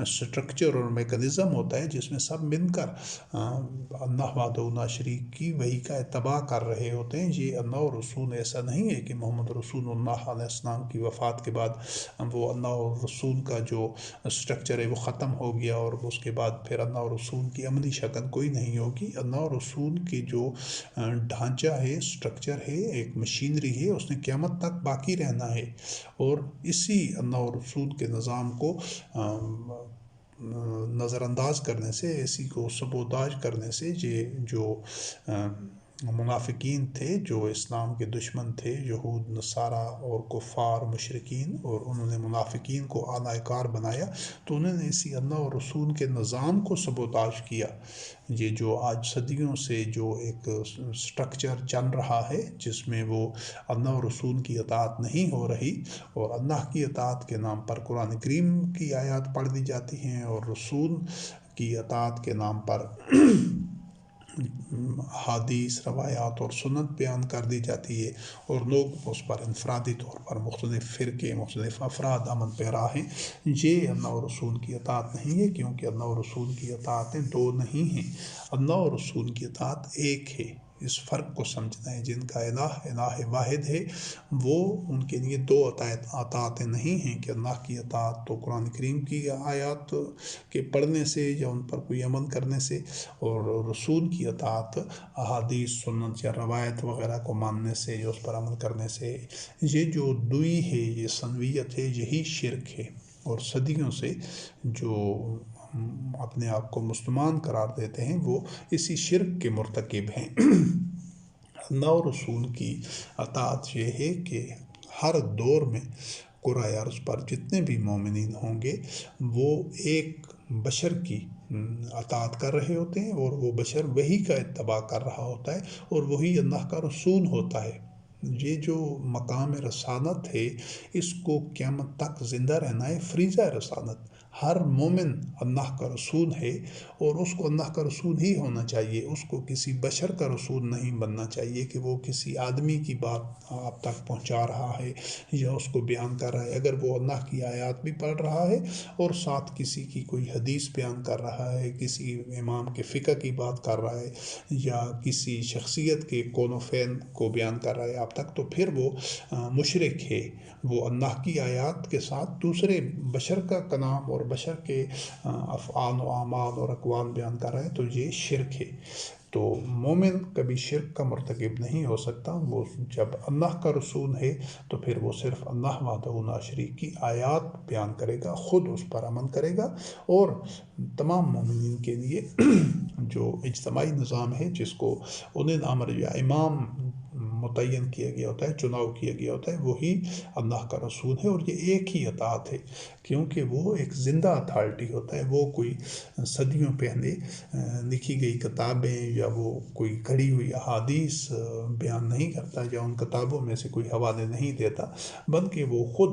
[SPEAKER 1] سٹرکچر اور میکنزم ہوتا ہے جس میں سب مل کر اللہ وحدہ لا شریک کی وحی کا اتباع کر رہے ہوتے ہیں۔ یہ اللہ اور رسول ایسا نہیں ہے کہ محمد رسول اللہ علیہ السلام کی وفات کے بعد وہ اللہ اور رسول کا جو سٹرکچر ہے وہ ختم ہو گیا اور اس کے بعد پھر اللہ اور رسول کی عملی شکل کوئی نہیں ہوگی۔ اللہ اور رسول کی جو ڈھانچہ ہے، سٹرکچر ہے، ایک مشینری ہے، اس نے قیامت تک باقی رہنا ہے، اور اسی اللہ اور رسول کے نظام کو نظر انداز کرنے سے، اسی کو سبوداج کرنے سے، یہ جو منافقین تھے، جو اسلام کے دشمن تھے، یہود نصارہ اور کفار مشرکین، اور انہوں نے منافقین کو اعلی کار بنایا، تو انہوں نے اسی اللہ اور رسول کے نظام کو سبوتاج کیا۔ یہ جو آج صدیوں سے جو ایک سٹرکچر چل رہا ہے جس میں وہ اللہ اور رسول کی اطاعت نہیں ہو رہی، اور اللہ کی اطاعت کے نام پر قرآن کریم کی آیات پڑھ دی جاتی ہیں، اور رسول کی اطاعت کے نام پر حدیث، روایات اور سنت بیان کر دی جاتی ہے، اور لوگ اس پر انفرادی طور پر مختلف فرقے، مختلف افراد عمل پیرا ہیں۔ یہ اللہ اور رسول کی اطاعت نہیں ہے، کیونکہ اللہ اور رسول کی اطاعتیں دو نہیں ہیں، اللہ اور رسول کی اطاعت ایک ہے۔ اس فرق کو سمجھنا ہے، جن کا الہ واحد ہے، وہ ان کے لیے دو اطاعتیں نہیں ہیں کہ اللہ کی اطاعت تو قرآن کریم کی آیات کے پڑھنے سے یا ان پر کوئی عمل کرنے سے، اور رسول کی اطاعت احادیث، سنت یا روایت وغیرہ کو ماننے سے یا اس پر عمل کرنے سے۔ یہ جو دوئی ہے، یہ ثنویت ہے، یہی شرک ہے، اور صدیوں سے جو اپنے آپ کو مسلمان قرار دیتے ہیں وہ اسی شرک کے مرتکب ہیں۔ اللہ اور رسول کی اطاعت یہ ہے کہ ہر دور میں کرۂ ارض پر جتنے بھی مومنین ہوں گے وہ ایک بشر کی اطاعت کر رہے ہوتے ہیں، اور وہ بشر وہی کا اتباع کر رہا ہوتا ہے، اور وہی اللہ کا رسول ہوتا ہے۔ یہ جو مقام رسالت ہے، اس کو قیامت تک زندہ رہنا ہے، فریضہ رسالت۔ ہر مومن اللہ کا رسول ہے، اور اس کو اللہ کا رسول ہی ہونا چاہیے، اس کو کسی بشر کا رسول نہیں بننا چاہیے کہ وہ کسی آدمی کی بات آپ تک پہنچا رہا ہے یا اس کو بیان کر رہا ہے۔ اگر وہ اللہ کی آیات بھی پڑھ رہا ہے اور ساتھ کسی کی کوئی حدیث بیان کر رہا ہے، کسی امام کے فقہ کی بات کر رہا ہے، یا کسی شخصیت کے قول و فعل کو بیان کر رہا ہے آپ تک، تو پھر وہ مشرک ہے۔ وہ اللہ کی آیات کے ساتھ دوسرے بشر کا کلام اور بشر کے افعال و اعمال اور اقوال بیان کر رہا ہے، تو یہ شرک ہے۔ تو مومن کبھی شرک کا مرتکب نہیں ہو سکتا۔ وہ جب اللہ کا رسول ہے تو پھر وہ صرف اللہ وحدہ لا شریک کی آیات بیان کرے گا، خود اس پر عمل کرے گا، اور تمام مومنین کے لیے جو اجتماعی نظام ہے جس کو اولی الامر یا امام متعین کیا گیا ہوتا ہے، چناؤ کیا گیا ہوتا ہے، وہی اللہ کا رسول ہے، اور یہ ایک ہی اطاعت ہے، کیونکہ وہ ایک زندہ اتھارٹی ہوتا ہے۔ وہ کوئی صدیوں پہلے لکھی گئی کتابیں یا وہ کوئی کھڑی ہوئی احادیث بیان نہیں کرتا، یا ان کتابوں میں سے کوئی حوالے نہیں دیتا، بلکہ وہ خود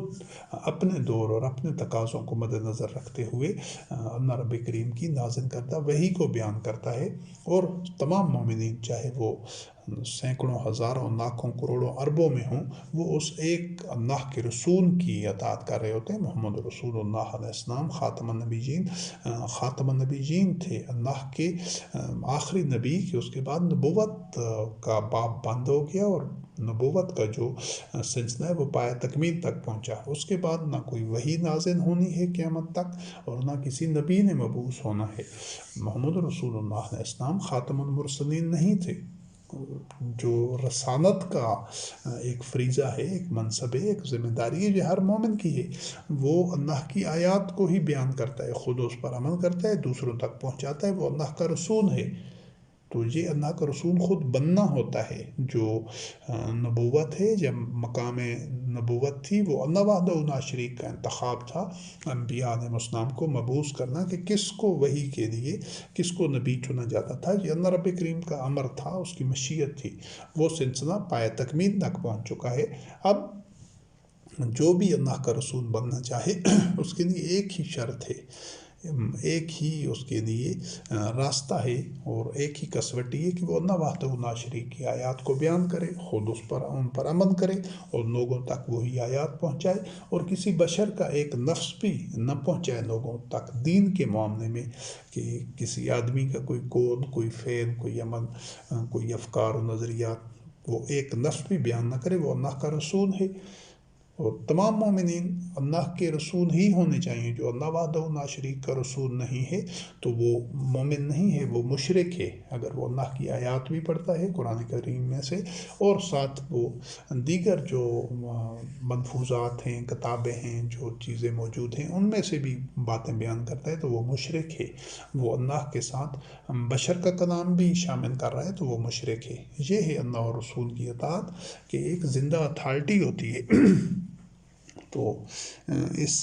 [SPEAKER 1] اپنے دور اور اپنے تقاضوں کو مد نظر رکھتے ہوئے اللہ رب کریم کی نازل کردہ وحی کو بیان کرتا ہے، اور تمام مومنین چاہے وہ سینکڑوں، ہزاروں، لاکھوں، کروڑوں، اربوں میں ہوں، وہ اس ایک اللہ کے رسول کی اطاعت کر رہے ہوتے ہیں۔ محمد رسول اللہ علیہ السلام خاتم النبیین تھے، اللہ کے آخری نبی، کہ اس کے بعد نبوت کا باب بند ہو گیا، اور نبوت کا جو سلسلہ ہے وہ پایہ تکمیل تک پہنچا۔ اس کے بعد نہ کوئی وحی نازل ہونی ہے قیامت تک، اور نہ کسی نبی نے مبعوث ہونا ہے۔ محمد رسول اللہ علیہ السلام خاتم المرسلین نہیں تھے۔ جو رسالت کا ایک فریضہ ہے، ایک منصب ہے، ایک ذمہ داری ہے، یہ ہر مومن کی ہے۔ وہ اللہ کی آیات کو ہی بیان کرتا ہے، خود اس پر عمل کرتا ہے، دوسروں تک پہنچاتا ہے، وہ اللہ کا رسول ہے۔ تو یہ اللہ کا رسول خود بننا ہوتا ہے۔ جو نبوت ہے، جب مقام نبوت تھی، وہ اللہ وحدہ لا شریک کا انتخاب تھا، انبیاء علیہ السلام کو مبعوث کرنا، کہ کس کو وحی کے لیے کس کو نبی چنا جاتا تھا۔ یہ اللہ رب کریم کا امر تھا، اس کی مشیت تھی۔ وہ سلسلہ پایہ تکمیل تک پہنچ چکا ہے۔ اب جو بھی اللہ کا رسول بننا چاہے اس کے لیے ایک ہی شرط ہے، ایک ہی اس کے لیے راستہ ہے اور ایک ہی کسوٹی ہے کہ وہ اللہ وحدہ لا شریک کی آیات کو بیان کرے، خود ان پر عمل کرے اور لوگوں تک وہی آیات پہنچائے، اور کسی بشر کا ایک نفس بھی نہ پہنچائے لوگوں تک دین کے معاملے میں، کہ کسی آدمی کا کوئی قول، کوئی فعل، کوئی عمل، کوئی افکار و نظریات وہ ایک نفس بھی بیان نہ کرے، وہ اللہ کا رسول ہے۔ اور تمام مومنین اللہ کے رسول ہی ہونے چاہیے۔ جو اللہ وحدہ لا شریک کا رسول نہیں ہے تو وہ مومن نہیں ہے، وہ مشرک ہے۔ اگر وہ اللہ کی آیات بھی پڑھتا ہے قرآن کریم میں سے، اور ساتھ وہ دیگر جو ملفوظات ہیں، کتابیں ہیں، جو چیزیں موجود ہیں ان میں سے بھی باتیں بیان کرتا ہے، تو وہ مشرک ہے۔ وہ اللہ کے ساتھ بشر کا کلام بھی شامل کر رہا ہے تو وہ مشرک ہے۔ یہ ہے اللہ اور رسول کی اطاعت، کہ ایک زندہ اتھارٹی ہوتی ہے۔ تو اس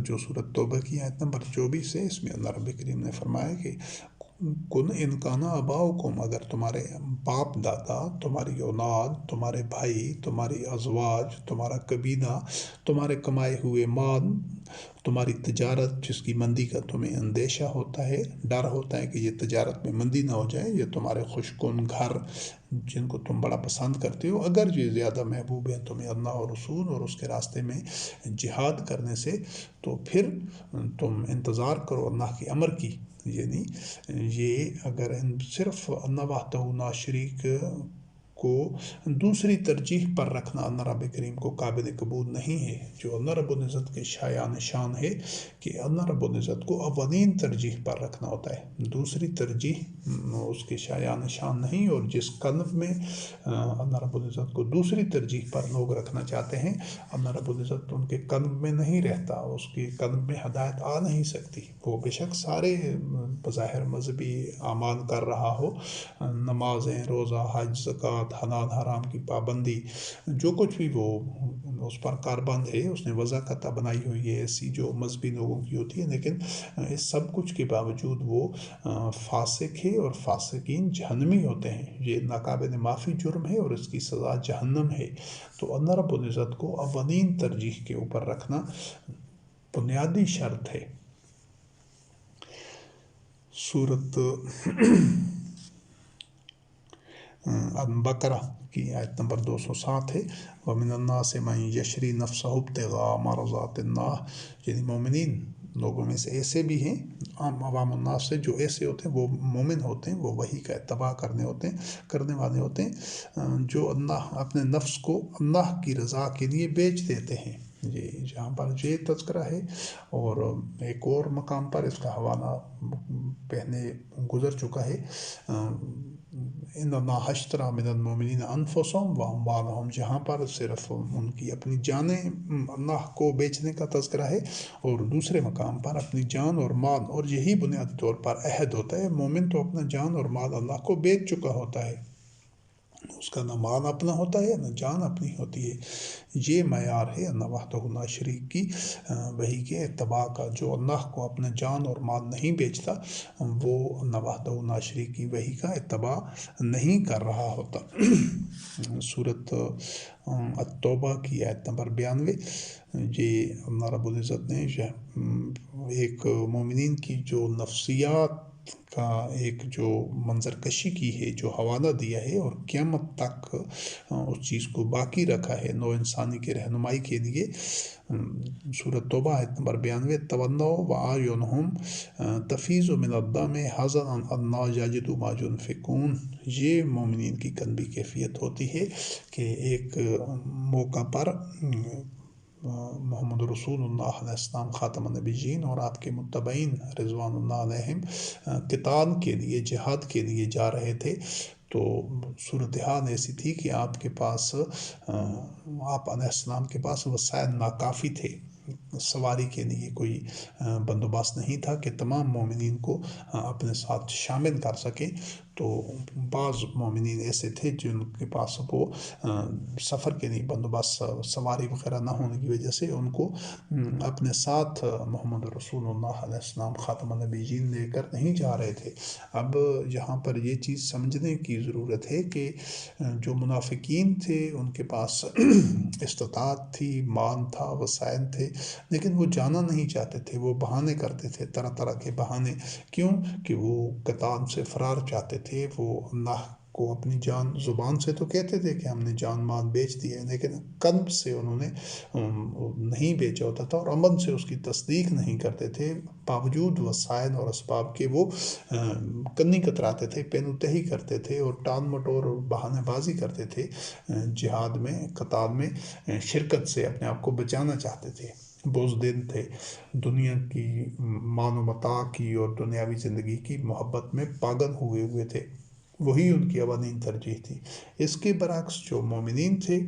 [SPEAKER 1] جو سورۃ توبہ کی آیت نمبر 24 ہے، اس میں اللہ رب کریم نے فرمایا کہ کن ان کان آباؤکم، اگر تمہارے باپ دادا، تمہاری اولاد، تمہارے بھائی، تمہاری ازواج، تمہارا قبیلہ، تمہارے کمائے ہوئے مال، تمہاری تجارت جس کی مندی کا تمہیں اندیشہ ہوتا ہے، ڈر ہوتا ہے کہ یہ تجارت میں مندی نہ ہو جائے، یہ تمہارے خوشکن گھر جن کو تم بڑا پسند کرتے ہو، اگر یہ زیادہ محبوب ہیں تمہیں اللہ اور رسول اور اس کے راستے میں جہاد کرنے سے، تو پھر تم انتظار کرو اللہ کے امر کی۔ یعنی یہ اگر صرف اللہ وحدہ لا شریک کو دوسری ترجیح پر رکھنا اللہ رب کریم کو قابل قبول نہیں ہے۔ جو اللہ رب العزت کے شایان شان ہے کہ اللہ رب العزت کو اولین ترجیح پر رکھنا ہوتا ہے، دوسری ترجیح اس کے شایان شان نہیں۔ اور جس قلب میں اللہ رب العزت کو دوسری ترجیح پر لوگ رکھنا چاہتے ہیں، اللہ رب العزت ان کے قلب میں نہیں رہتا، اس کے قلب میں ہدایت آ نہیں سکتی۔ وہ بے شک سارے بظاہر مذہبی اعمال کر رہا ہو، نمازیں، روزہ، حج، زکوٰۃ، حلال حرام کی پابندی، جو کچھ بھی وہ اس پر کاربند ہے، اس نے وضاقتہ بنائی ہوئی ہے ایسی جو مذہبی لوگوں کی ہوتی ہے، لیکن اس سب کچھ کے باوجود وہ فاسق ہے، اور فاسقین جہنمی ہوتے ہیں۔ یہ ناقابل معافی جرم ہے اور اس کی سزا جہنم ہے۔ تو اللہ رب العزت کو اولین ترجیح کے اوپر رکھنا بنیادی شرط ہے۔ سورۃ البقرہ کی آیت نمبر 207 ہے، وَمِنَ النَّاسِ مَن يَشْرِي نَفْسَهُ ابْتِغَاءَ مَرْضَاتِ اللَّهِ، یعنی مومنین لوگوں میں سے ایسے بھی ہیں، عام عوام الناس سے جو ایسے ہوتے ہیں، وہ مومن ہوتے ہیں، وہ وحی کا اتباع کرنے والے ہوتے ہیں، جو اللہ اپنے نفس کو اللہ کی رضا کے لیے بیچ دیتے ہیں۔ یہ جہاں پر یہ تذکرہ ہے، اور ایک اور مقام پر اس کا حوالہ پہلے گزر چکا ہے، ان اللہ اشتری من المؤمنین انفسهم واموالهم، جہاں پر صرف ان کی اپنی جانیں اللہ کو بیچنے کا تذکرہ ہے، اور دوسرے مقام پر اپنی جان اور مال، اور یہی بنیادی طور پر عہد ہوتا ہے۔ مومن تو اپنا جان اور مال اللہ کو بیچ چکا ہوتا ہے، اس کا نہ مال اپنا ہوتا ہے نہ جان اپنی ہوتی ہے۔ یہ معیار ہے اللہ وحدہ لا شریک کی وحی کے اتباع کا۔ جو اللہ کو اپنا جان اور مال نہیں بیچتا، وہ اللہ وحدہ لا شریک کی وحی کا اتباع نہیں کر رہا ہوتا۔ سورۃ التوبہ کی آیت نمبر 92، یہ اللہ رب العزت نے ایک مومنین کی جو نفسیات کا ایک جو منظر کشی کی ہے، جو حوالہ دیا ہے، اور قیامت تک اس چیز کو باقی رکھا ہے نو انسانی کے رہنمائی کے لیے۔ سورۃ توبہ آیت نمبر 92، تولوا وأعینہم تفیض من الدم حزنا الا یجدوا ما ینفقون، یہ مومنین کی قلبی کیفیت ہوتی ہے کہ ایک موقع پر محمد رسول اللہ علیہ السلام خاتم النبیین اور آپ کے متبعین رضوان اللہ علیہم قتال کے لیے، جہاد کے لیے جا رہے تھے، تو صورتحال ایسی تھی کہ آپ کے پاس، آپ علیہ السلام کے پاس وسائل ناکافی تھے، سواری کے لیے کوئی بندوبست نہیں تھا کہ تمام مومنین کو اپنے ساتھ شامل کر سکیں۔ تو بعض مومنین ایسے تھے جن کے پاس وہ سفر کے لیے بندوبست سواری وغیرہ نہ ہونے کی وجہ سے ان کو اپنے ساتھ محمد رسول اللہ علیہ السلام خاتم النبیین لے کر نہیں جا رہے تھے۔ اب یہاں پر یہ چیز سمجھنے کی ضرورت ہے کہ جو منافقین تھے ان کے پاس استطاعت تھی، مال تھا، وسائل تھے، لیکن وہ جانا نہیں چاہتے تھے، وہ بہانے کرتے تھے، طرح طرح کے بہانے۔ کیوں کہ وہ قتال سے فرار چاہتے تھے، وہ اللہ کو اپنی جان، زبان سے تو کہتے تھے کہ ہم نے جان مال بیچ دی ہے، لیکن قلب سے انہوں نے نہیں بیچا ہوتا تھا اور عمل سے اس کی تصدیق نہیں کرتے تھے۔ باوجود وسائل اور اسباب کے وہ کنی کتراتے تھے، پینو تہی کرتے تھے اور ٹال مٹور اور بہانے بازی کرتے تھے، جہاد میں، قتال میں شرکت سے اپنے آپ کو بچانا چاہتے تھے۔ بزدل تھے، دنیا کی مان و متاع کی اور دنیاوی زندگی کی محبت میں پاگل ہوئے تھے، وہی ان کی اولین ترجیح تھی۔ اس کے برعکس جو مومنین تھے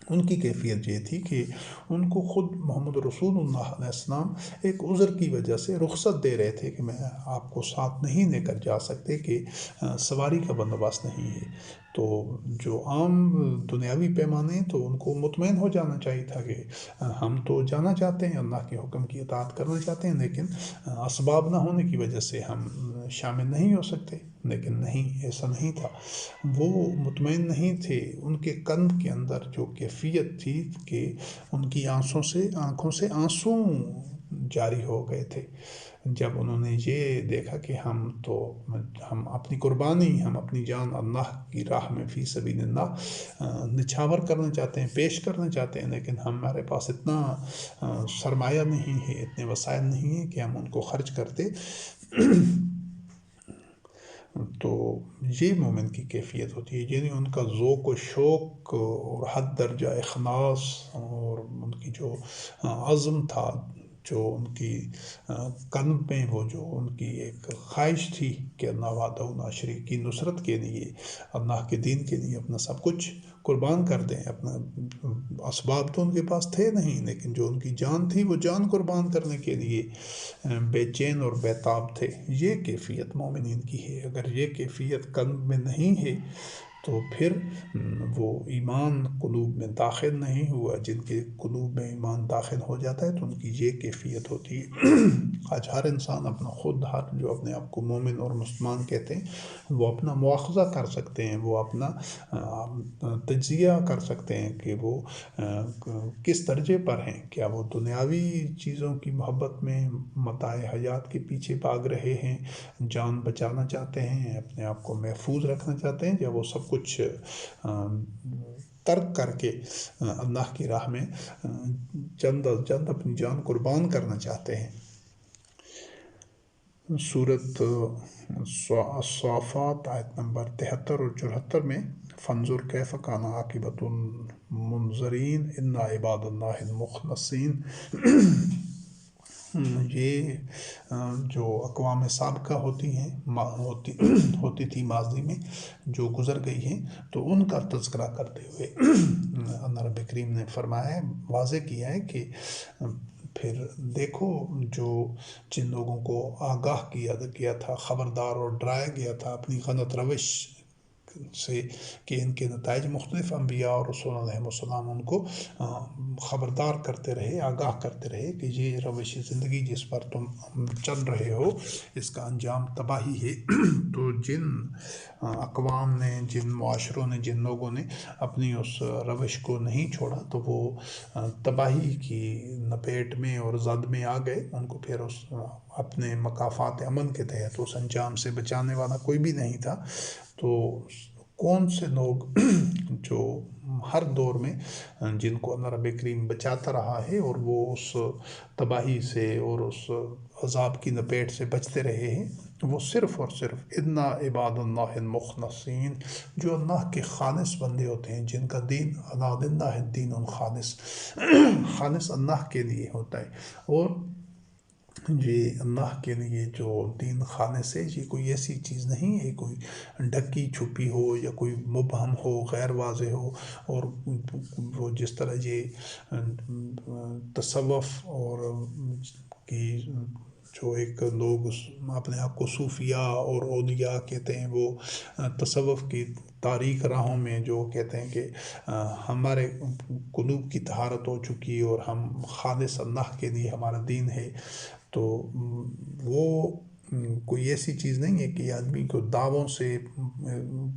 [SPEAKER 1] ان کی کیفیت یہ تھی کہ ان کو خود محمد رسول اللہ علیہ السلام ایک عذر کی وجہ سے رخصت دے رہے تھے کہ میں آپ کو ساتھ نہیں لے کر جا سکتے، کہ سواری کا بندوبست نہیں ہے۔ تو جو عام دنیاوی پیمانے تو ان کو مطمئن ہو جانا چاہیے تھا کہ ہم تو جانا چاہتے ہیں، اللہ کے حکم کی اطاعت کرنا چاہتے ہیں، لیکن اسباب نہ ہونے کی وجہ سے ہم شامل نہیں ہو سکتے۔ لیکن نہیں، ایسا نہیں تھا، وہ مطمئن نہیں تھے۔ ان کے قلب کے اندر جو کیفیت تھی کہ ان کی آنکھوں سے آنسو جاری ہو گئے تھے جب انہوں نے یہ دیکھا کہ ہم اپنی قربانی، ہم اپنی جان اللہ کی راہ میں فی سبیل اللہ نچھاور کرنا چاہتے ہیں، پیش کرنا چاہتے ہیں، لیکن ہمارے پاس اتنا سرمایہ نہیں ہے، اتنے وسائل نہیں ہیں کہ ہم ان کو خرچ کرتے۔ تو یہ مومن کی کیفیت ہوتی ہے، یعنی ان کا ذوق و شوق اور حد درجہ اخلاص اور ان کی جو عزم تھا، جو ان کی قلب میں وہ جو ان کی ایک خواہش تھی کہ اللہ وحدہ لا شریک کی نصرت کے لیے، اللہ کے دین کے لیے اپنا سب کچھ قربان کر دیں۔ اپنا اسباب تو ان کے پاس تھے نہیں، لیکن جو ان کی جان تھی وہ جان قربان کرنے کے لیے بے چین اور بے تاب تھے۔ یہ کیفیت مومنین کی ہے۔ اگر یہ کیفیت قلب میں نہیں ہے تو پھر وہ ایمان قلوب میں داخل نہیں ہوا۔ جن کے قلوب میں ایمان داخل ہو جاتا ہے تو ان کی یہ کیفیت ہوتی ہے۔ آج ہر انسان اپنا خود، ہر جو اپنے آپ کو مومن اور مسلمان کہتے ہیں، وہ اپنا مواخذہ کر سکتے ہیں، وہ اپنا تجزیہ کر سکتے ہیں کہ وہ کس درجے پر ہیں۔ کیا وہ دنیاوی چیزوں کی محبت میں، متاع حیات کے پیچھے بھاگ رہے ہیں، جان بچانا چاہتے ہیں، اپنے آپ کو محفوظ رکھنا چاہتے ہیں، یا وہ سب کچھ ترک کر کے اللہ کی راہ میں جلد از جلد اپنی جان قربان کرنا چاہتے ہیں۔ سورۃ الصافات آیت نمبر 73 اور 74 میں فانظر کیف کان عاقبۃ المنذرین الا عباد اللہ المخلصین، یہ جو اقوام سابقہ ہوتی تھی ماضی میں جو گزر گئی ہیں، تو ان کا تذکرہ کرتے ہوئے اللہ رب کریم نے فرمایا ہے، واضح کیا ہے کہ پھر دیکھو جن لوگوں کو آگاہ کیا تھا، خبردار اور ڈرایا گیا تھا اپنی غلط روش سے کہ ان کے نتائج مختلف، انبیاء اور رسول علیہ السلام ان کو خبردار کرتے رہے، آگاہ کرتے رہے کہ یہ روش زندگی جس پر تم چل رہے ہو اس کا انجام تباہی ہے۔ تو جن اقوام نے، جن معاشروں نے، جن لوگوں نے اپنی اس روش کو نہیں چھوڑا تو وہ تباہی کی لپیٹ میں اور زد میں آ گئے۔ ان کو پھر اس اپنے مقافات امن کے تحت اس انجام سے بچانے والا کوئی بھی نہیں تھا۔ تو کون سے لوگ جو ہر دور میں جن کو اللہ رب کریم بچاتا رہا ہے اور وہ اس تباہی سے اور اس عذاب کی لپیٹ سے بچتے رہے ہیں، وہ صرف اور صرف الا عباد اللہ المخلصین، جو اللہ کے خالص بندے ہوتے ہیں، جن کا دین الا للہ الدین الخالص، خالص اللہ کے لیے ہوتا ہے۔ اور یہ اللہ کے لیے جو دین خالص ہے، یہ کوئی ایسی چیز نہیں ہے کوئی ڈھکی چھپی ہو یا کوئی مبہم ہو، غیر واضح ہو، اور وہ جس طرح یہ تصوف اور کی جو ایک لوگ اپنے آپ کو صوفیاء اور اولیاء کہتے ہیں، وہ تصوف کی تاریک راہوں میں جو کہتے ہیں کہ ہمارے قلوب کی طہارت ہو چکی اور ہم خالص اللہ کے لیے ہمارا دین ہے، تو وہ کوئی ایسی چیز نہیں ہے کہ آدمی کو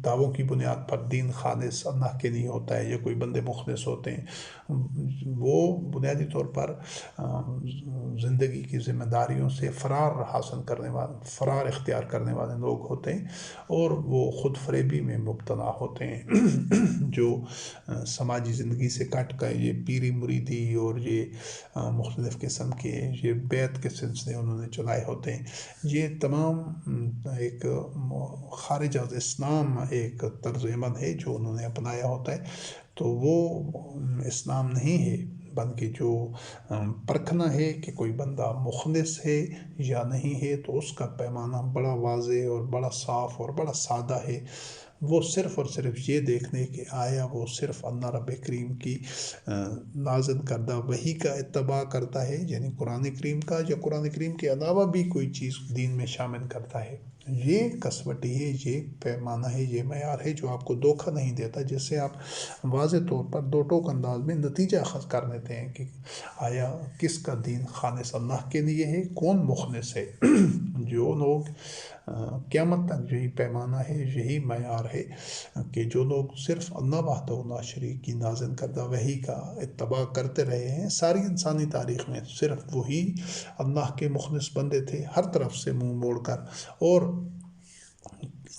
[SPEAKER 1] دعووں کی بنیاد پر دین خالص اللہ کے لیے ہوتا ہے یا کوئی بندے مخلص ہوتے ہیں۔ وہ بنیادی طور پر زندگی کی ذمہ داریوں سے فرار اختیار کرنے والے لوگ ہوتے ہیں، اور وہ خود فریبی میں مبتلا ہوتے ہیں جو سماجی زندگی سے کٹ کر یہ پیری مریدی اور یہ مختلف قسم کے یہ بیت کے سلسلے انہوں نے چلائے ہوتے ہیں، یہ تمام ایک خارج از اسلام ایک طرز عمل ہے جو انہوں نے اپنایا ہوتا ہے۔ تو وہ اسلام نہیں ہے، بلکہ جو پرکھنا ہے کہ کوئی بندہ مخلص ہے یا نہیں ہے، تو اس کا پیمانہ بڑا واضح اور بڑا صاف اور بڑا سادہ ہے۔ وہ صرف اور صرف یہ دیکھنے کہ آیا وہ صرف اللہ رب کریم کی نازل کردہ وحی کا اتباع کرتا ہے، یعنی قرآن کریم کا، یا قرآن کریم کے علاوہ بھی کوئی چیز دین میں شامل کرتا ہے۔ یہ کسوٹی ہے، یہ پیمانہ ہے، یہ معیار ہے جو آپ کو دھوکہ نہیں دیتا، جس سے آپ واضح طور پر دو ٹوک انداز میں نتیجہ اخذ کر لیتے ہیں کہ آیا کس کا دین خالص اللہ کے لیے ہے، کون مخلص ہے۔ جو لوگ قیامت تک یہی پیمانہ ہے، یہی معیار ہے کہ جو لوگ صرف اللہ وحدہ لا شریک کی نازل کردہ وحی کا اتباع کرتے رہے ہیں، ساری انسانی تاریخ میں صرف وہی اللہ کے مخلص بندے تھے، ہر طرف سے منہ موڑ کر، اور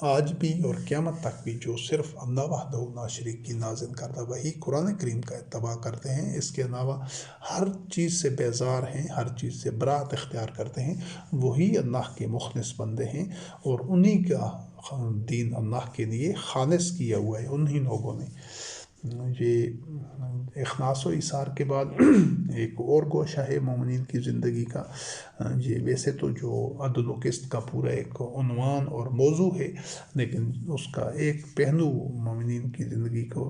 [SPEAKER 1] آج بھی اور قیامت تک بھی جو صرف اللہ وحدہ لا شریک کی نازل کردہ وحی قرآن کریم کا اتباع کرتے ہیں، اس کے علاوہ ہر چیز سے بیزار ہیں، ہر چیز سے برات اختیار کرتے ہیں، وہی اللہ کے مخلص بندے ہیں، اور انہی کا دین اللہ کے لیے خالص کیا ہوا ہے انہی لوگوں نے۔ یہ اخلاص و ایثار کے بعد ایک اور گوشہ ہے مومنین کی زندگی کا۔ یہ ویسے تو جو عدل و قسط کا پورا ایک عنوان اور موضوع ہے، لیکن اس کا ایک پہلو مومنین کی زندگی کو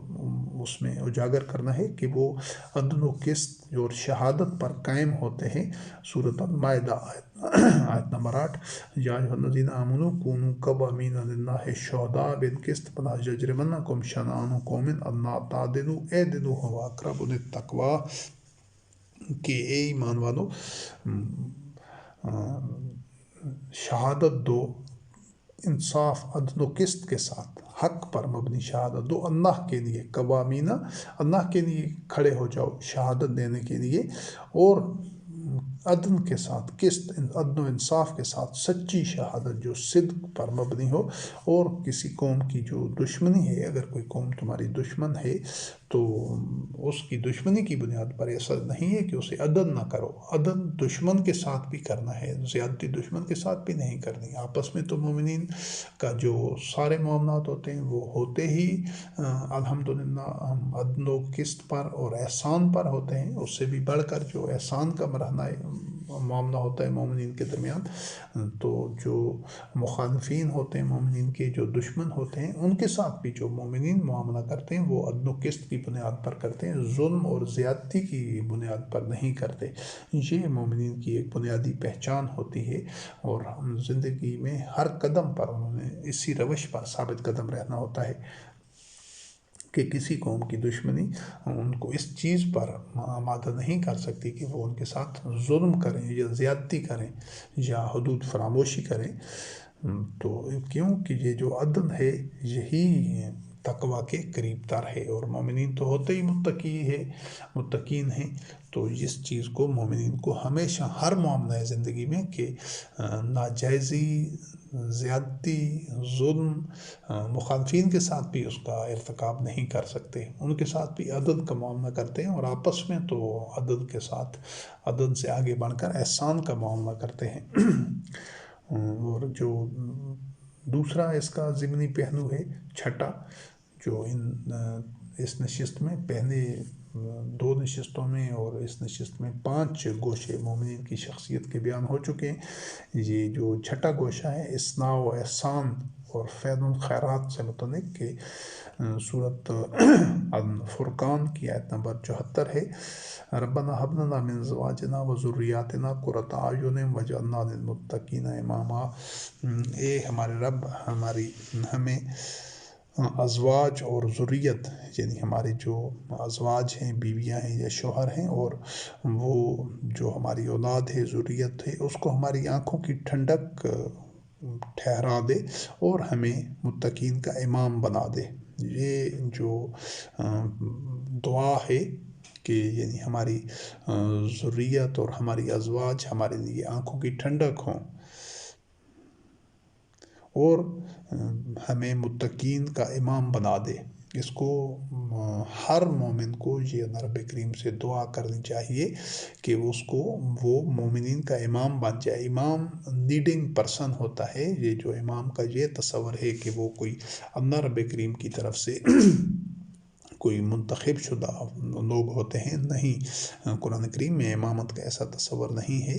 [SPEAKER 1] اس میں اجاگر کرنا ہے کہ وہ عدل و قسط اور شہادت پر قائم ہوتے ہیں۔ سورۃ المائدہ آیت نمبر 8، یا ایھا الذین آمنوا کونوا قوامین للہ شہداء بالقسط ولا یجرمنکم شنآن قوم الا تعدلوا اعدلوا ھو اقرب للتقویٰ، کہ اے ایمان والو شہادت دو انصاف، عدل و قسط کے ساتھ، حق پر مبنی شہادت دو اللہ کے لیے، قوامین اللہ کے لیے کھڑے ہو جاؤ شہادت دینے کے لیے، اور عدل کے ساتھ، قسط عدل و انصاف کے ساتھ سچی شہادت جو صدق پر مبنی ہو۔ اور کسی قوم کی جو دشمنی ہے، اگر کوئی قوم تمہاری دشمن ہے تو اس کی دشمنی کی بنیاد پر ایسا نہیں ہے کہ اسے عدل نہ کرو، عدل دشمن کے ساتھ بھی کرنا ہے، زیادتی دشمن کے ساتھ بھی نہیں کرنی۔ آپس میں تو مومنین کا جو سارے معاملات ہوتے ہیں وہ ہوتے ہی الحمدللہ عدل و قسط پر اور احسان پر ہوتے ہیں۔ اس سے بھی بڑھ کر جو احسان کا مرحلہ معاملہ ہوتا ہے مومنین کے درمیان، تو جو مخالفین ہوتے ہیں مومنین کے، جو دشمن ہوتے ہیں، ان کے ساتھ بھی جو مومنین معاملہ کرتے ہیں وہ عدل و قسط کی بنیاد پر کرتے ہیں، ظلم اور زیادتی کی بنیاد پر نہیں کرتے۔ یہ مومنین کی ایک بنیادی پہچان ہوتی ہے، اور زندگی میں ہر قدم پر انہوں نے اسی روش پر ثابت قدم رہنا ہوتا ہے کہ کسی قوم کی دشمنی ان کو اس چیز پر آمادہ نہیں کر سکتی کہ وہ ان کے ساتھ ظلم کریں یا زیادتی کریں یا حدود فراموشی کریں۔ تو کیونکہ یہ جو عدل ہے یہی تقویٰ کے قریب تر ہے، اور مومنین تو ہوتے ہی متقین ہیں، تو اس چیز کو مومنین کو ہمیشہ ہر معاملہ زندگی میں کہ ناجائزی، زیادتی، ظلم، مخالفین کے ساتھ بھی اس کا ارتکاب نہیں کر سکتے، ان کے ساتھ بھی عدل کا معاملہ کرتے ہیں، اور آپس میں تو عدل کے ساتھ، عدل سے آگے بڑھ کر احسان کا معاملہ کرتے ہیں۔ اور جو دوسرا اس کا ضمنی پہلو ہے، چھٹا، جو اس نشست میں پہلے 2 نشستوں میں اور اس نشست میں 5 گوشے مومنین کی شخصیت کے بیان ہو چکے ہیں۔ یہ جو چھٹا گوشہ ہے، اصلاح و احسان اور فیض الخیرات سے متعلق کہ سورۃ فرقان کی آیت نمبر 74 ہے، ربنا هب لنا من ازواجنا وذریاتنا قرۃ اعین واجعلنا للمتقین اماما۔ اے ہمارے رب، ہمیں ازواج اور ذریت، یعنی ہمارے جو ازواج ہیں، بیویاں ہیں یا شوہر ہیں، اور وہ جو ہماری اولاد ہے، ذریت ہے، اس کو ہماری آنکھوں کی ٹھنڈک ٹھہرا دے اور ہمیں متقین کا امام بنا دے۔ یہ جو دعا ہے کہ یعنی ہماری ذریت اور ہماری ازواج ہمارے لیے آنکھوں کی ٹھنڈک ہوں اور ہمیں متقین کا امام بنا دے، اس کو ہر مومن کو یہ اللہ رب کریم سے دعا کرنی چاہیے کہ وہ مومنین کا امام بن جائے۔ امام لیڈنگ پرسن ہوتا ہے، یہ جو امام کا یہ تصور ہے کہ وہ کوئی اللہ رب کریم کی طرف سے کوئی منتخب شدہ لوگ ہوتے ہیں، نہیں، قرآن کریم میں امامت کا ایسا تصور نہیں ہے۔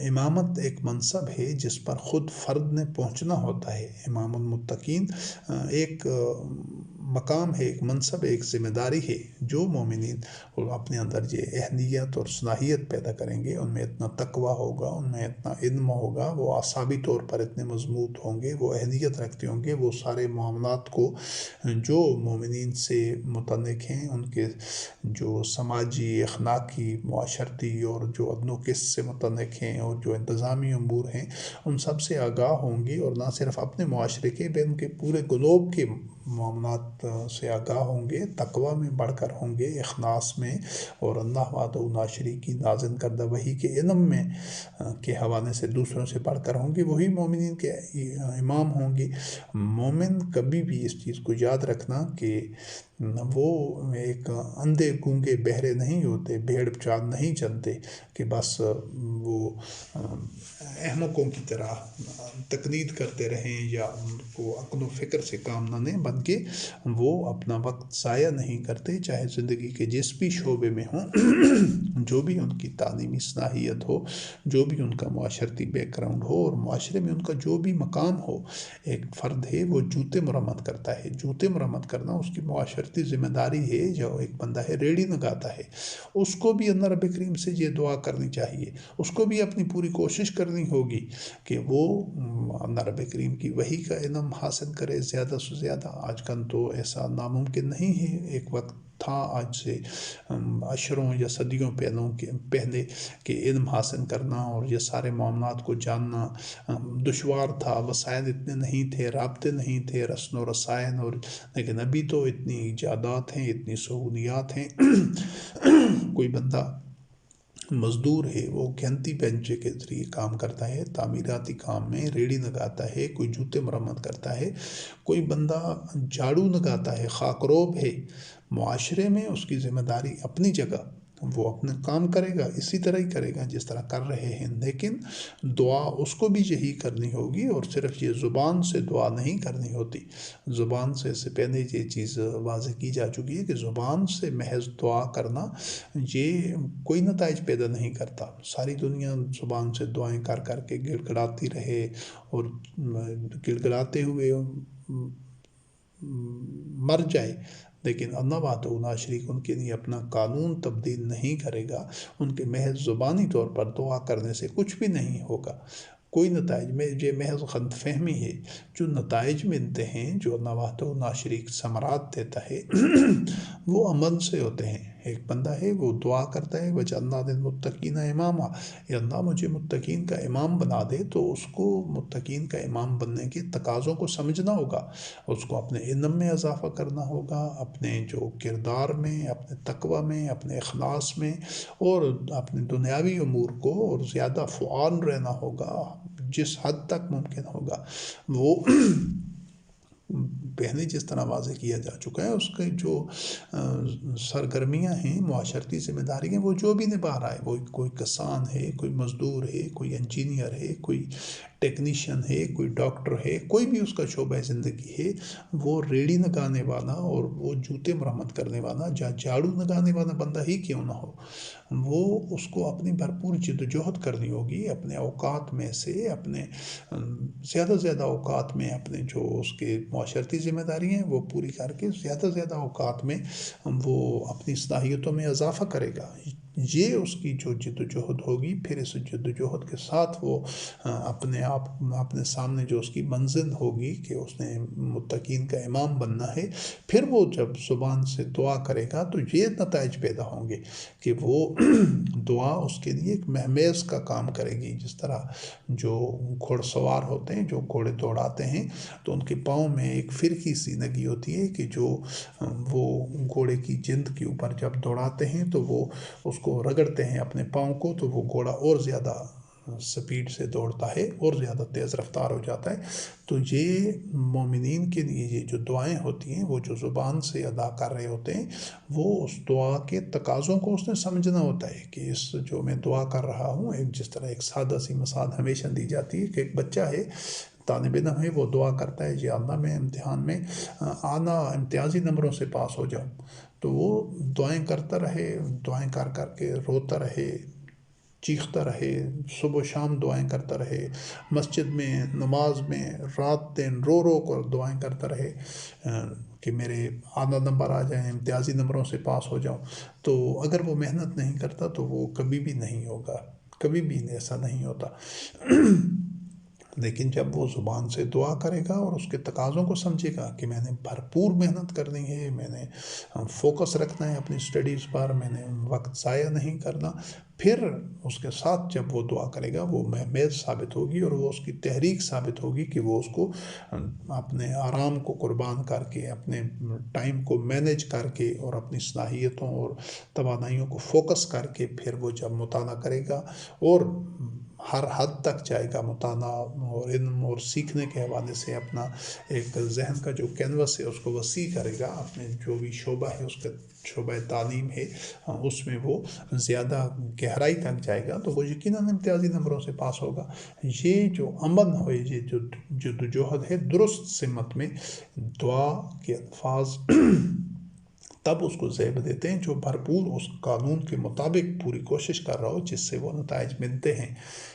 [SPEAKER 1] امامت ایک منصب ہے جس پر خود فرد نے پہنچنا ہوتا ہے۔ امام المتقین ایک مقام ہے، ایک منصب ہے، ایک ذمہ داری ہے۔ جو مومنین اپنے اندر یہ اہلیت اور صلاحیت پیدا کریں گے، ان میں اتنا تقویٰ ہوگا، ان میں اتنا علم ہوگا، وہ اعصابی طور پر اتنے مضبوط ہوں گے، وہ اہلیت رکھتے ہوں گے، وہ سارے معاملات کو جو مومنین سے متعلق ہیں، ان کے جو سماجی، اخلاقی، معاشرتی اور جو عدل و قسط سے متعلق ہیں اور جو انتظامی امور ہیں، ان سب سے آگاہ ہوں گے، اور نہ صرف اپنے معاشرے کے بلکہ پورے گلوب کے معاملات سے آگاہ ہوں گے، تقویٰ میں بڑھ کر ہوں گے، اخلاص میں اور اللہ وحدہ لا شریک کی نازل کردہ وحی کے علم میں کے حوالے سے دوسروں سے بڑھ کر ہوں گے، وہی مومنین کے امام ہوں گے۔ مومن کبھی بھی اس چیز کو یاد رکھنا کہ وہ ایک اندھے گونگے بہرے نہیں ہوتے، بھیڑ چال نہیں چلتے کہ بس وہ احمقوں کی طرح تقلید کرتے رہیں یا ان کو عقل و فکر سے کام نہ لیں، بلکہ وہ اپنا وقت ضائع نہیں کرتے، چاہے زندگی کے جس بھی شعبے میں ہوں، جو بھی ان کی تعلیمی صلاحیت ہو، جو بھی ان کا معاشرتی بیک گراؤنڈ ہو اور معاشرے میں ان کا جو بھی مقام ہو۔ ایک فرد ہے وہ جوتے مرمت کرتا ہے، جوتے مرمت کرنا اس کی معاشرتی ذمہ داری ہے۔ جو ایک بندہ ہے ریڑھی لگاتا ہے، اس کو بھی اللہ رب کریم سے یہ دعا کرنی چاہیے، اس کو بھی اپنی پوری کوشش کرنی ہوگی کہ وہ اللہ رب کریم کی وحی کا علم حاصل کرے زیادہ سے زیادہ۔ آج کل تو ایسا ناممکن نہیں ہے، ایک وقت تھا آج سے عشروں یا صدیوں پہلے کہ علم حاصل کرنا اور یہ سارے معاملات کو جاننا دشوار تھا، وسائل اتنے نہیں تھے، رابطے نہیں تھے، رسم و رسائل، اور لیکن ابھی تو اتنی ایجادات ہیں، اتنی سہولیات ہیں۔ کوئی بندہ مزدور ہے، وہ گھنٹی بینچے کے ذریعے کام کرتا ہے، تعمیراتی کام میں ریڑھی لگاتا ہے، کوئی جوتے مرمت کرتا ہے، کوئی بندہ جھاڑو لگاتا ہے، خاکروب ہے۔ معاشرے میں اس کی ذمہ داری اپنی جگہ، وہ اپنا کام کرے گا، اسی طرح ہی کرے گا جس طرح کر رہے ہیں، لیکن دعا اس کو بھی یہی کرنی ہوگی، اور صرف یہ زبان سے دعا نہیں کرنی ہوتی۔ زبان سے اس سے پہلے یہ چیز واضح کی جا چکی ہے کہ زبان سے محض دعا کرنا یہ کوئی نتائج پیدا نہیں کرتا۔ ساری دنیا زبان سے دعائیں کر کر کے گڑ گڑاتی رہے اور گڑ گڑاتے ہوئے مر جائے، لیکن اللہ وحدہ لا شریک ان کے لیے اپنا قانون تبدیل نہیں کرے گا۔ ان کے محض زبانی طور پر دعا کرنے سے کچھ بھی نہیں ہوگا، کوئی نتائج میں یہ محض غلط فہمی ہے۔ جو نتائج ملتے ہیں، جو اللہ وحدہ لا شریک ثمرات دیتا ہے، وہ عمل سے ہوتے ہیں۔ ایک بندہ ہے، وہ دعا کرتا ہے وَجَعَلْنَا لِلْمُتَّقِينَ إِمَامًا، اے اللہ مجھے متقین کا امام بنا دے، تو اس کو متقین کا امام بننے کے تقاضوں کو سمجھنا ہوگا، اس کو اپنے علم میں اضافہ کرنا ہوگا، اپنے جو کردار میں، اپنے تقوی میں، اپنے اخلاص میں، اور اپنے دنیاوی امور کو اور زیادہ فعال رہنا ہوگا جس حد تک ممکن ہوگا۔ وہ پہلے جس طرح واضح کیا جا چکا ہے، اس کے جو سرگرمیاں ہیں، معاشرتی ذمہ داری ہیں، وہ جو بھی نبھا رہا ہے، وہ کوئی کسان ہے، کوئی مزدور ہے، کوئی انجینئر ہے، کوئی ٹیکنیشین ہے، کوئی ڈاکٹر ہے، کوئی بھی اس کا شعبہ زندگی ہے، وہ ریڑھی لگانے والا اور وہ جوتے مرمت کرنے والا، جھاڑو لگانے والا بندہ ہی کیوں نہ ہو، وہ اس کو اپنی بھرپور جدوجہد کرنی ہوگی، اپنے اوقات میں سے، اپنے زیادہ سے زیادہ اوقات میں اپنے جو اس کے معاشرتی ذمہ داری ہیں وہ پوری کر کے زیادہ سے زیادہ اوقات میں وہ اپنی صلاحیتوں میں اضافہ کرے گا۔ یہ اس کی جو جدوجہد ہوگی، پھر اس جدوجہد کے ساتھ وہ اپنے سامنے جو اس کی منزل ہوگی کہ اس نے متقین کا امام بننا ہے، پھر وہ جب زبان سے دعا کرے گا تو یہ نتائج پیدا ہوں گے کہ وہ دعا اس کے لیے ایک مہمیز کا کام کرے گی۔ جس طرح جو گھوڑ سوار ہوتے ہیں، جو گھوڑے دوڑاتے ہیں، تو ان کے پاؤں میں ایک فرقی سی لگی ہوتی ہے کہ جو وہ گھوڑے کی جلد کے اوپر جب دوڑاتے ہیں تو وہ اس کو رگڑتے ہیں اپنے پاؤں کو، تو وہ گھوڑا اور زیادہ سپیڈ سے دوڑتا ہے اور زیادہ تیز رفتار ہو جاتا ہے۔ تو یہ مومنین کے لیے یہ جو دعائیں ہوتی ہیں، وہ جو زبان سے ادا کر رہے ہوتے ہیں، وہ اس دعا کے تقاضوں کو اس نے سمجھنا ہوتا ہے کہ اس جو میں دعا کر رہا ہوں، جس طرح ایک سادہ سی مثال ہمیشہ دی جاتی ہے کہ ایک بچہ ہے، طالب علم ہے، وہ دعا کرتا ہے یا اللہ میں امتحان میں آنا امتیازی نمبروں سے پاس ہو جاؤں، تو وہ دعائیں کرتا رہے، دعائیں کر کر کے روتا رہے، چیختا رہے، صبح و شام دعائیں کرتا رہے، مسجد میں، نماز میں، رات دن رو رو کر دعائیں کرتا رہے کہ میرے اعلیٰ نمبر آ جائیں، امتیازی نمبروں سے پاس ہو جاؤں۔ تو اگر وہ محنت نہیں کرتا تو وہ کبھی بھی نہیں ہوگا، کبھی بھی ایسا نہیں ہوتا۔ لیکن جب وہ زبان سے دعا کرے گا اور اس کے تقاضوں کو سمجھے گا کہ میں نے بھرپور محنت کرنی ہے، میں نے فوکس رکھنا ہے اپنی سٹڈیز پر، میں نے وقت ضائع نہیں کرنا، پھر اس کے ساتھ جب وہ دعا کرے گا وہ مہمیز ثابت ہوگی اور وہ اس کی تحریک ثابت ہوگی کہ وہ اس کو اپنے آرام کو قربان کر کے، اپنے ٹائم کو مینیج کر کے اور اپنی صلاحیتوں اور توانائیوں کو فوکس کر کے پھر وہ جب مطالعہ کرے گا اور ہر حد تک جائے گا، مطالعہ اور علم اور سیکھنے کے حوالے سے اپنا ایک ذہن کا جو کینوس ہے اس کو وسیع کرے گا، اپنے جو بھی شعبہ ہے، اس کا شعبہ تعلیم ہے، اس میں وہ زیادہ گہرائی تک جائے گا، تو وہ یقیناً امتیازی نمبروں سے پاس ہوگا۔ یہ جو عمل ہے، یہ جو جدوجہد ہے، درست سمت میں دعا کے الفاظ تب اس کو زیب دیتے ہیں جو بھرپور اس قانون کے مطابق پوری کوشش کر رہا ہو جس سے وہ نتائج ملتے ہیں۔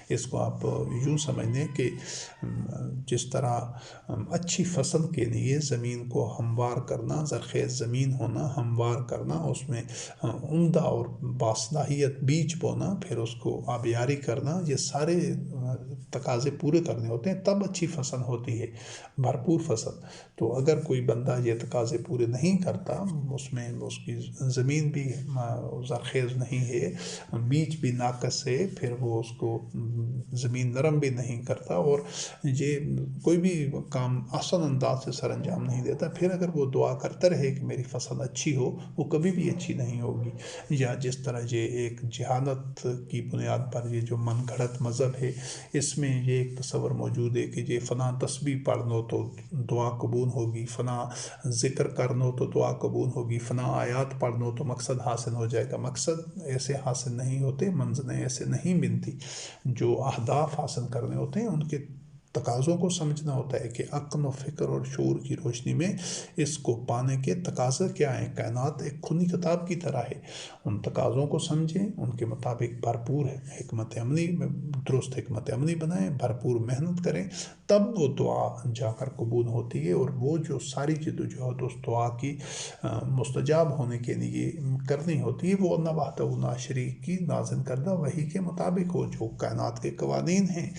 [SPEAKER 1] اس کو آپ یوں سمجھ لیں کہ جس طرح اچھی فصل کے لیے زمین کو ہموار کرنا، زرخیز زمین ہونا، ہموار کرنا، اس میں عمدہ اور باصلاحیت بیج بونا، پھر اس کو آبیاری کرنا، یہ سارے تقاضے پورے کرنے ہوتے ہیں، تب اچھی فصل ہوتی ہے، بھرپور فصل۔ تو اگر کوئی بندہ یہ تقاضے پورے نہیں کرتا، اس میں اس کی زمین بھی زرخیز نہیں ہے، بیج بھی ناقص ہے، پھر وہ اس کو زمین نرم بھی نہیں کرتا اور یہ کوئی بھی کام آسان انداز سے سر انجام نہیں دیتا، پھر اگر وہ دعا کرتا رہے کہ میری فصل اچھی ہو، وہ کبھی بھی اچھی نہیں ہوگی۔ یا جس طرح یہ ایک جہالت کی بنیاد پر یہ جو من گھڑت مذہب ہے، اس میں یہ ایک تصور موجود ہے کہ یہ فلاں تسبیح پڑھ لو تو دعا قبول ہوگی، فلاں ذکر کر لو تو دعا قبول ہوگی، فلاں آیات پڑھ لو تو مقصد حاصل ہو جائے گا۔ مقصد ایسے حاصل نہیں ہوتے، منزلیں ایسے نہیں ملتی۔ جو اہداف حاصل کرنے ہوتے ہیں ان کے تقاضوں کو سمجھنا ہوتا ہے کہ عقل و فکر اور شعور کی روشنی میں اس کو پانے کے تقاضے کیا ہیں۔ کائنات ایک کھلی کتاب کی طرح ہے، ان تقاضوں کو سمجھیں، ان کے مطابق بھرپور حکمت عملی درست حکمت عملی بنائیں، بھرپور محنت کریں، تب وہ دعا جا کر قبول ہوتی ہے، اور وہ جو ساری جدوجہد اس دعا کی مستجاب ہونے کے لیے کرنی ہوتی ہے، وہ اللہ وحدہ لا شریک کی نازل کردہ وحی کے مطابق ہو۔ جو کائنات کے قوانین ہیں،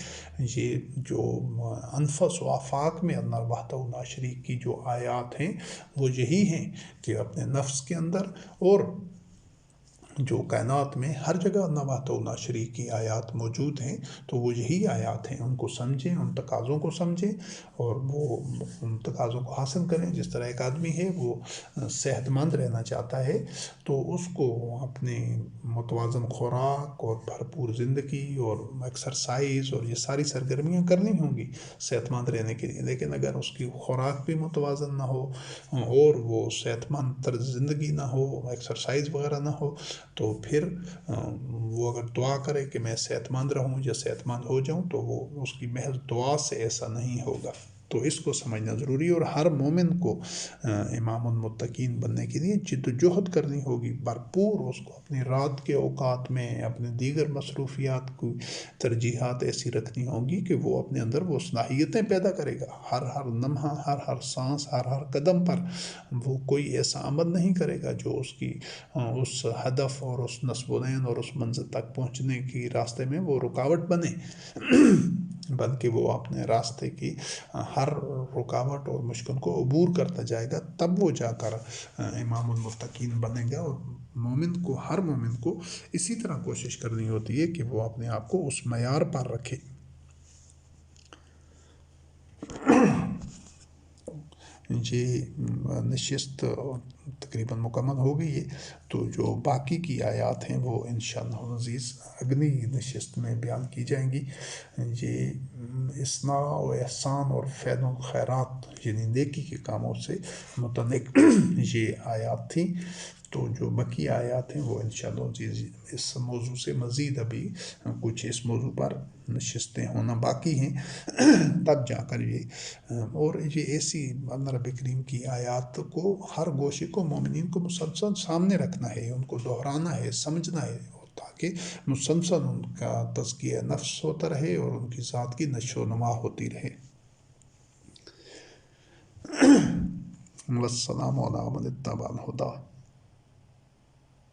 [SPEAKER 1] یہ جو انفس و آفاق میں اللہ وحدہ لا شریک کی جو آیات ہیں، وہ یہی ہیں کہ اپنے نفس کے اندر اور جو کائنات میں ہر جگہ نوات و ناشری کی آیات موجود ہیں، تو وہ یہی آیات ہیں، ان کو سمجھیں، ان تقاضوں کو سمجھیں اور وہ ان تقاضوں کو حاصل کریں۔ جس طرح ایک آدمی ہے وہ صحت مند رہنا چاہتا ہے تو اس کو اپنے متوازن خوراک اور بھرپور زندگی اور ایکسرسائز اور یہ ساری سرگرمیاں کرنی ہوں گی صحت مند رہنے کے لیے، لیکن اگر اس کی خوراک بھی متوازن نہ ہو اور وہ صحت مند طرز زندگی نہ ہو، ایکسرسائز وغیرہ نہ ہو، تو پھر وہ اگر دعا کرے کہ میں صحت مند رہوں یا صحت مند ہو جاؤں، تو وہ اس کی محض دعا سے ایسا نہیں ہوگا۔ تو اس کو سمجھنا ضروری ہے، اور ہر مومن کو امام المتقین بننے کے لیے جد و جہد کرنی ہوگی بھرپور۔ اس کو اپنی رات کے اوقات میں اپنے دیگر مصروفیات کی ترجیحات ایسی رکھنی ہوگی کہ وہ اپنے اندر وہ صلاحیتیں پیدا کرے گا۔ ہر لمحہ، ہر سانس، ہر قدم پر وہ کوئی ایسا عمل نہیں کرے گا جو اس کی اس ہدف اور اس نصب و نین اور اس منزل تک پہنچنے کی راستے میں وہ رکاوٹ بنے، بلکہ وہ اپنے راستے کی ہر رکاوٹ اور مشکل کو عبور کرتا جائے گا، تب وہ جا کر امام المتقین بنے گا۔ اور ہر مومن کو اسی طرح کوشش کرنی ہوتی ہے کہ وہ اپنے آپ کو اس معیار پر رکھے۔ یہ نشست تقریباً مکمل ہو گئی ہے، تو جو باقی کی آیات ہیں وہ انشاءاللہ العزیز اگلی نشست میں بیان کی جائیں گی۔ یہ اصلاح و احسان اور فعل الخیرات یعنی نیکی کے کاموں سے متعلق یہ آیات تھیں، تو جو بقی آیات ہیں وہ انشاءاللہ العزیز اس موضوع سے مزید ابھی کچھ اس موضوع پر نشستیں ہونا باقی ہیں، تب جا کر یہ ایسی اللہ رب کریم کی آیات کو ہر گوشے کو مومنین کو مسلسل سامنے رکھنا ہے، ان کو دہرانا ہے، سمجھنا ہے، تاکہ مسلسل ان کا تزکیہ نفس ہوتا رہے اور ان کی ذات کی نشو و نما ہوتی رہے۔ والسلام علی من اتبع الہدی۔